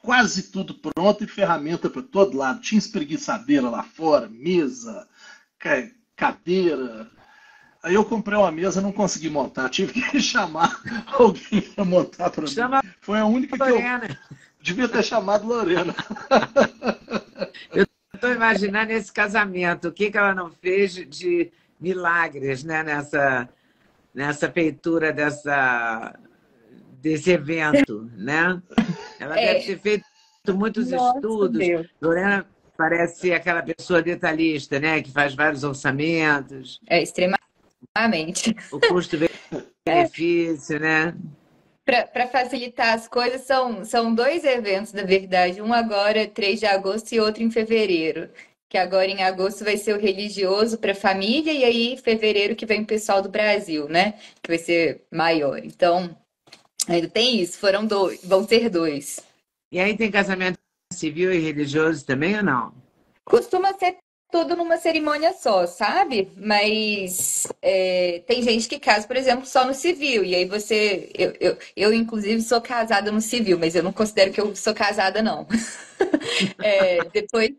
quase tudo pronto e ferramenta para todo lado. Tinha espreguiçadeira lá fora, mesa, cadeira. Aí eu comprei uma mesa, não consegui montar. Tive que chamar alguém para montar para mim. Foi a única Lorena. Que eu devia ter chamado Lorena. Eu estou imaginando esse casamento. O que ela não fez de milagres, né? Nessa feitura desse evento, né? Ela deve ter feito muitos estudos. Deus. Lorena parece aquela pessoa detalhista, né? Que faz vários orçamentos. Extremamente. O custo-benefício, né? Para facilitar as coisas, são 2 eventos, na verdade. Um agora, 3 de agosto, e outro em fevereiro. que agora em agosto vai ser o religioso para a família, e aí em fevereiro que vem o pessoal do Brasil, né? Que vai ser maior. Então, ainda tem isso, foram dois, vão ser dois. E aí tem casamento civil e religioso também ou não? Costuma ser tudo numa cerimônia só, sabe? Mas tem gente que casa, por exemplo, só no civil. E aí você. Inclusive, sou casada no civil, mas eu não considero que eu sou casada, não.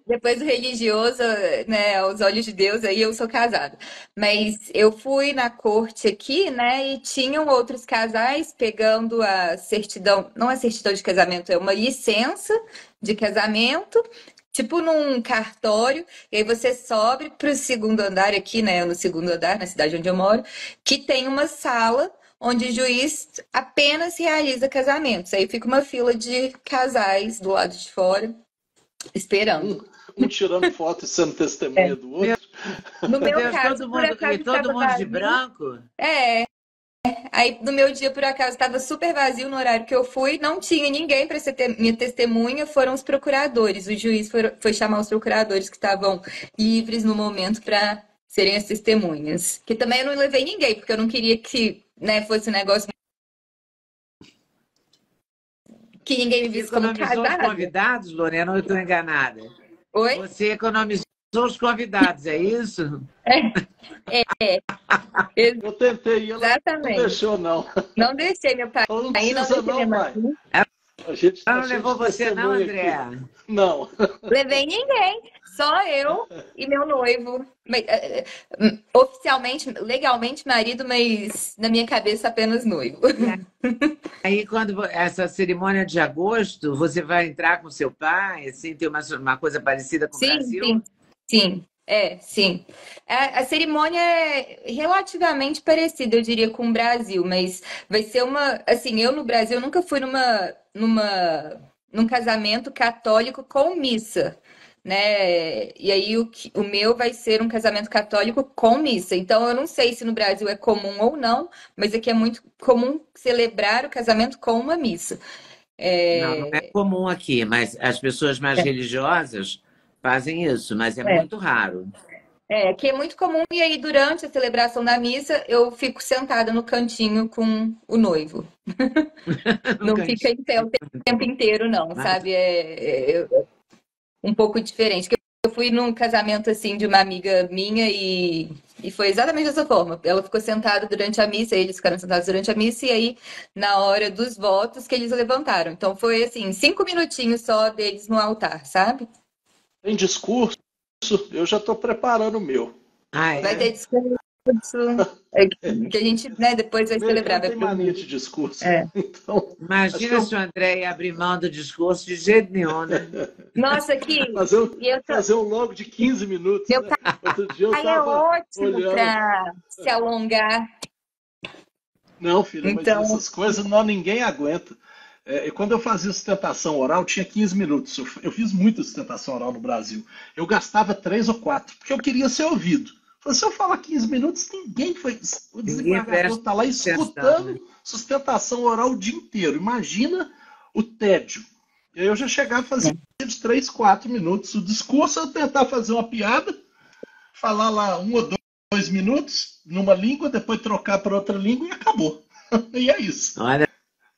Depois do religioso, né, aos olhos de Deus, aí eu sou casada. Mas eu fui na corte aqui, né, e tinham outros casais pegando a certidão, não é certidão de casamento, é uma licença de casamento, tipo num cartório, e aí você sobe para o segundo andar aqui, né, no segundo andar, na cidade onde eu moro, que tem uma sala onde o juiz apenas realiza casamentos. Aí fica uma fila de casais do lado de fora, esperando. Um tirando foto e sendo testemunha do outro. No meu Deus, caso, todo por mundo, acaso, e todo estava mundo de vazio. branco? Aí no meu dia, por acaso, estava super vazio no horário que eu fui, não tinha ninguém para ser minha testemunha, foram os procuradores. O juiz foi chamar os procuradores que estavam livres no momento para serem as testemunhas. Que também eu não levei ninguém, porque eu não queria que, né, fosse um negócio que ninguém me visse como Economizou os casada. convidados, Lorena, ou eu estou enganada? Oi? Você economizou os convidados, é isso? Eu tentei e ela não Exatamente. deixou, não. Não deixei, meu pai. Ela não Aí precisa deixei minha não, mãe. pai. A gente Ela tá não cheio levou de você não, testemunha André? aqui. Não. Levei ninguém, só eu e meu noivo. Oficialmente, legalmente marido, mas na minha cabeça apenas noivo. Aí, quando essa cerimônia de agosto, você vai entrar com seu pai, assim, ter uma coisa parecida com o Sim, Brasil? sim, sim. Sim. A cerimônia é relativamente parecida, eu diria, com o Brasil, mas vai ser uma. Assim, eu no Brasil nunca fui num casamento católico com missa, né? E aí o meu vai ser um casamento católico com missa. Então eu não sei se no Brasil é comum ou não, mas aqui é muito comum celebrar o casamento com uma missa. Não, não é comum aqui, mas as pessoas mais religiosas fazem isso, mas é muito raro. Que é muito comum, e aí durante a celebração da missa eu fico sentada no cantinho com o noivo. No Não fica cantinho. em pé o tempo inteiro, não, Mas, sabe? É um pouco diferente. Eu fui num casamento assim de uma amiga minha e foi exatamente dessa forma. Ela ficou sentada durante a missa, eles ficaram sentados durante a missa, e aí, na hora dos votos, que eles levantaram. Então foi assim, 5 minutinhos só deles no altar, sabe? Tem discurso, eu já estou preparando o meu. Vai ter discurso que a gente, né, depois vai celebrar. Tem mania de discurso. Então, imagina se o André ia abrir mão do discurso de jeito nenhum, né? Nossa, que fazer um logo de 15 minutos. Meu Né? Outro dia eu pai é ótimo olhando. para se alongar. Não, filha, Então... mas essas coisas ninguém aguenta. Quando eu fazia sustentação oral, tinha 15 minutos. Eu fiz muita sustentação oral no Brasil. Eu gastava 3 ou 4, porque eu queria ser ouvido. Se eu falar 15 minutos, ninguém foi. O desembargador está lá escutando sustentação oral o dia inteiro. Imagina o tédio. E aí eu já chegava a fazer de 3, 4 minutos. O discurso eu tentar fazer uma piada, falar lá 1 ou 2 minutos numa língua, depois trocar para outra língua e acabou. E é isso. Olha.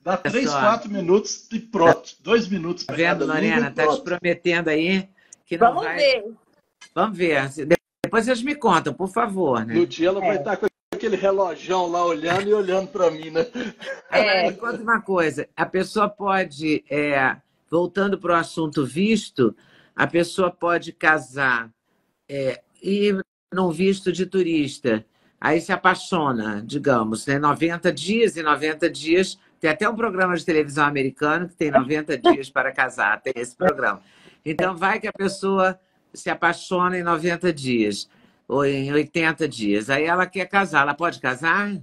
Dá 3, 4 minutos e pronto. 2 minutos para cada língua. Lorena, tá te prometendo aí que não vai. Ver. Vamos ver. Depois vocês me contam, por favor, né? No dia ela vai estar com aquele relojão lá olhando e olhando para mim, né? Me conta uma coisa. A pessoa pode, voltando para o assunto visto, a pessoa pode casar e num visto de turista. Aí se apaixona, digamos, né? 90 dias e 90 dias. Tem até um programa de televisão americano que tem 90 dias para casar. Tem esse programa. Então vai que a pessoa se apaixona em 90 dias ou em 80 dias. Aí ela quer casar. Ela pode casar?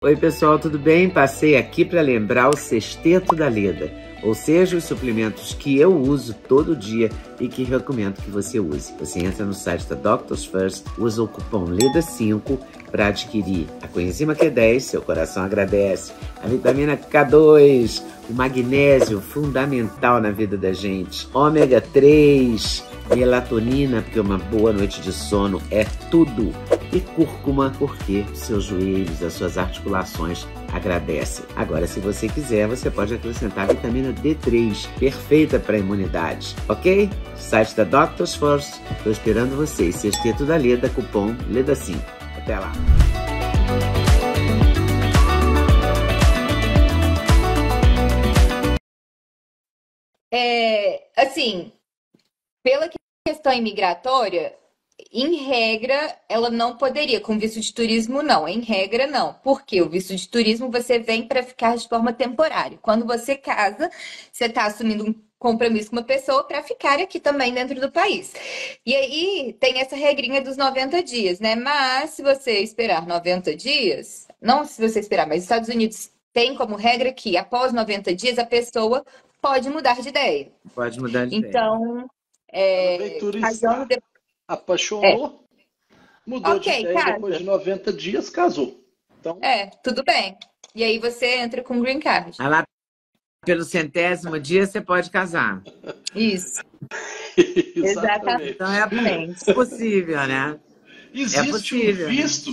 Oi, pessoal, tudo bem? Passei aqui para lembrar o Sexteto da Leda. ou seja, os suplementos que eu uso todo dia e que recomendo que você use. Você entra no site da Doctors First, usa o cupom LEDA5 para adquirir a coenzima Q10, seu coração agradece, a vitamina K2, o magnésio fundamental na vida da gente, ômega 3, melatonina, porque uma boa noite de sono é tudo, e cúrcuma, porque seus joelhos, as suas articulações agradecem. Agora, se você quiser, você pode acrescentar a vitamina D3, perfeita para a imunidade, ok? Site da Doctors First, estou esperando vocês. Sexteto da Leda, cupom LEDA5. Até lá! Assim, pela questão imigratória, em regra, ela não poderia, com visto de turismo, não. Em regra, não. Porque o visto de turismo você vem para ficar de forma temporária. Quando você casa, você está assumindo um compromisso com uma pessoa para ficar aqui também dentro do país. E aí tem essa regrinha dos 90 dias, né? Mas se você esperar 90 dias, não se você esperar, mas os Estados Unidos tem como regra que após 90 dias a pessoa pode mudar de ideia. Pode mudar de ideia. Então, Ela veio turistar, apaixonou, mudou de ideia, casa. Depois de 90 dias casou. Então... tudo bem. E aí você entra com green card. Lá pelo 100º dia você pode casar. Isso. Exatamente. Então é possível, né? Existe um visto,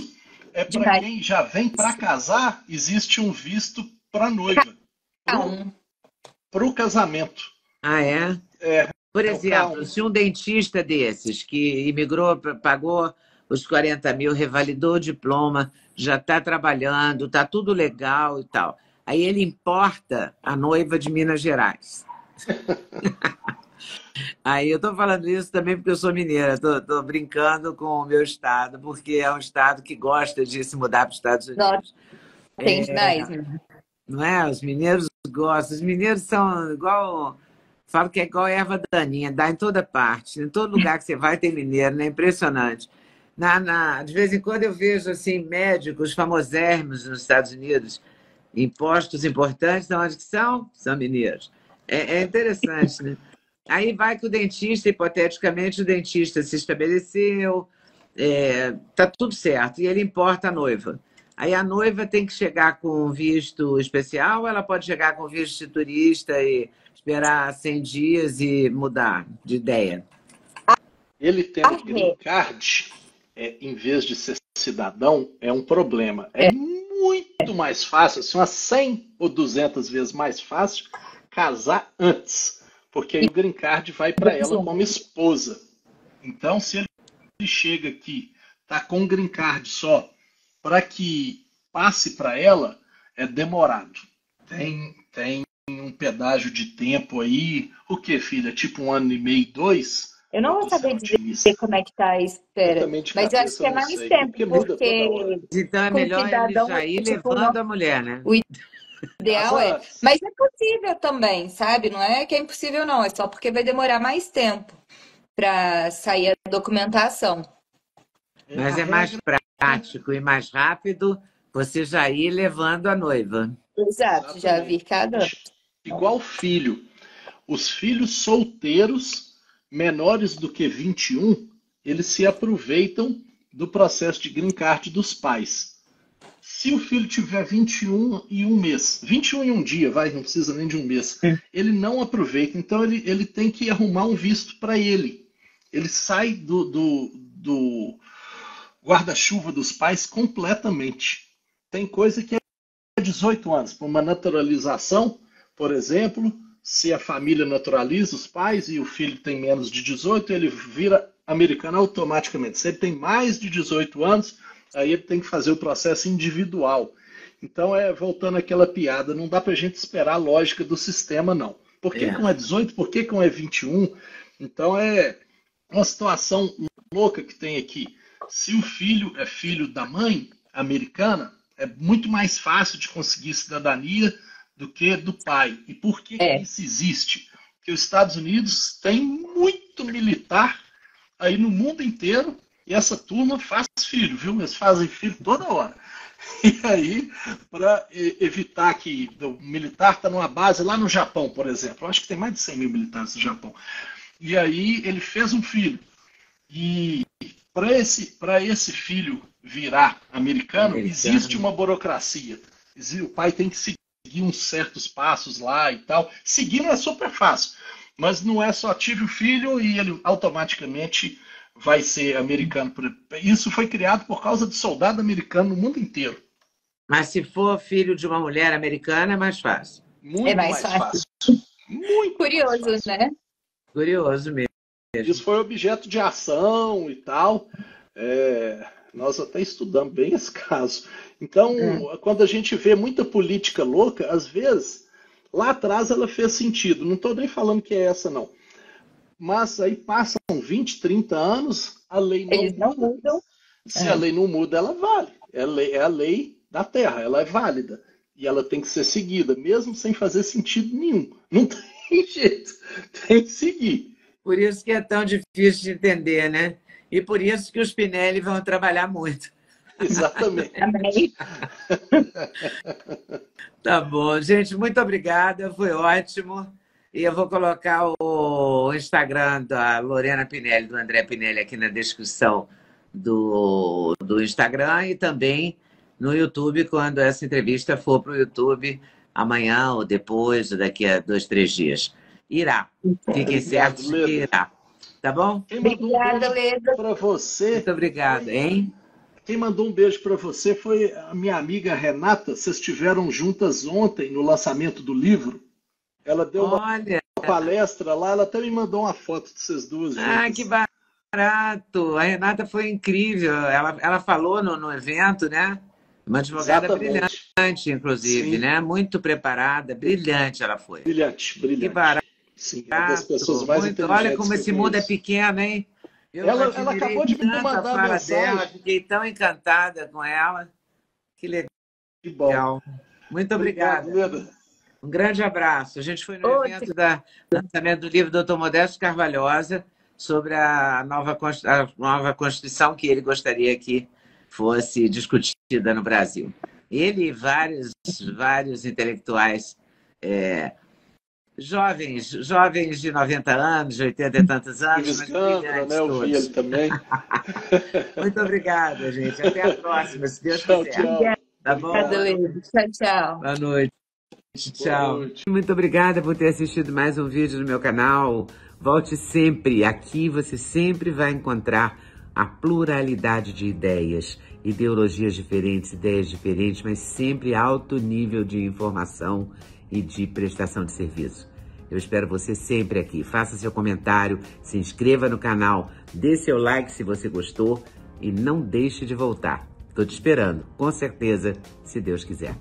para quem já vem para casar, existe um visto para noiva. Para o casamento. Ah, é? Por exemplo, se um dentista desses que imigrou, pagou os 40 mil, revalidou o diploma, já está trabalhando, está tudo legal e tal. Aí ele importa a noiva de Minas Gerais. Aí eu estou falando isso também porque eu sou mineira, estou brincando com o meu estado, porque é um estado que gosta de se mudar para os Estados Unidos. Tem demais, né? Não é? Os mineiros gostam. Os mineiros são igual... Falo que é igual erva daninha, dá em toda parte. Em todo lugar que você vai tem mineiro, né? Impressionante. De vez em quando eu vejo assim, médicos famosérrimos nos Estados Unidos, em postos importantes, de onde que são? São mineiros. É interessante, né? Aí vai que o dentista, hipoteticamente, o dentista se estabeleceu, tá tudo certo, e ele importa a noiva. Aí a noiva tem que chegar com visto especial ou ela pode chegar com visto de turista e esperar 100 dias e mudar de ideia? Ele tendo green card, em vez de ser cidadão, é um problema. É muito mais fácil, assim, umas 100 ou 200 vezes mais fácil, casar antes. Porque aí o green card vai para ela como esposa. Então, se ele chega aqui, tá com o green card só, para que passe para ela, é demorado. Tem um pedágio de tempo aí. O que, filha? Tipo 1 ano e meio, 2? Eu não vou saber dizer como é que tá a espera. Mas eu acho que é mais tempo, porque... Então é melhor ele já ir levando a mulher, né? O ideal Mas é possível também, sabe? Não é que é impossível, não. É só porque vai demorar mais tempo para sair a documentação. Mas é mais prático e mais rápido você já ir levando a noiva. Exato, já vir cada... Igual filho. Os filhos solteiros, menores do que 21, eles se aproveitam do processo de green card dos pais. Se o filho tiver 21 e um mês, 21 e um dia, não precisa nem de um mês, ele não aproveita, então ele tem que arrumar um visto para ele. Ele sai do guarda-chuva dos pais completamente. Tem coisa que é 18 anos, para uma naturalização, por exemplo, se a família naturaliza os pais e o filho tem menos de 18, ele vira americano automaticamente. Se ele tem mais de 18 anos, aí ele tem que fazer o processo individual. Então, voltando àquela piada, não dá para a gente esperar a lógica do sistema, não. Por que não é 18? Por que não é 21? Então, é uma situação louca que tem aqui. Se o filho é filho da mãe americana, é muito mais fácil de conseguir cidadania do que do pai. E por que isso existe? Porque os Estados Unidos têm muito militar aí no mundo inteiro e essa turma faz filho, viu? Eles fazem filho toda hora. E aí, para evitar que o militar está numa base lá no Japão, por exemplo. Eu acho que tem mais de 100 mil militares no Japão. E aí ele fez um filho. E para esse filho virar americano, existe uma burocracia. O pai tem que seguir uns certos passos lá e tal. Seguir não é super fácil, mas não é só tive o filho e ele automaticamente vai ser americano. Isso foi criado por causa de soldado americano no mundo inteiro. Mas se for filho de uma mulher americana, é mais fácil. Muito mais fácil. Muito curioso, mais fácil. Né? Curioso mesmo. Isso foi objeto de ação e tal. Nós até estudamos bem esse caso. Então, quando a gente vê muita política louca, às vezes, lá atrás ela fez sentido. Não estou nem falando que é essa, não. Mas aí passam 20, 30 anos, a lei não muda. Se a lei não muda, ela vale. É a lei da Terra, ela é válida. E ela tem que ser seguida, mesmo sem fazer sentido nenhum. Não tem jeito. Tem que seguir. Por isso que é tão difícil de entender, né? E por isso que os Spinelli vão trabalhar muito. Exatamente. Tá bom, gente, muito obrigada, foi ótimo. E eu vou colocar o Instagram da Lorena Pinelli, do André Pinelli, aqui na descrição do Instagram e também no YouTube, quando essa entrevista for para o YouTube amanhã ou depois, ou daqui a 2, 3 dias. Irá. Fiquem certos que irá. Tá bom? Quem mandou Obrigada, um beijo para você. Muito obrigada, hein? Quem mandou um beijo para você foi a minha amiga Renata. Vocês estiveram juntas ontem no lançamento do livro. Ela deu uma palestra lá, ela até me mandou uma foto de vocês duas juntas. Ah, que barato! A Renata foi incrível. Ela falou no evento, né? Uma advogada brilhante, inclusive, Sim. né? Muito preparada, brilhante ela foi. Brilhante. Que barato. Sim, uma das pessoas mais inteligentes. Olha como esse mundo é pequeno, hein? Ela acabou de me mandar a mensagem. Dela, fiquei tão encantada com ela. Que legal. Que bom. Muito obrigada. Um grande abraço. A gente foi no evento do lançamento do livro do Dr. Modesto Carvalhosa sobre a nova Constituição que ele gostaria que fosse discutida no Brasil. Ele e vários intelectuais jovens de 90 anos, de 80 e tantos anos, mas brilhantes né? Eu vi ele também. Muito obrigada, gente. Até a próxima, se Deus quiser. Tchau. Tá bom? Tchau. Boa noite. Tchau. Muito obrigada por ter assistido mais um vídeo no meu canal. Volte sempre. Aqui você sempre vai encontrar a pluralidade de ideias, ideologias diferentes, ideias diferentes, mas sempre alto nível de informação e de prestação de serviço. Eu espero você sempre aqui. Faça seu comentário, se inscreva no canal, dê seu like se você gostou e não deixe de voltar. Estou te esperando, com certeza, se Deus quiser.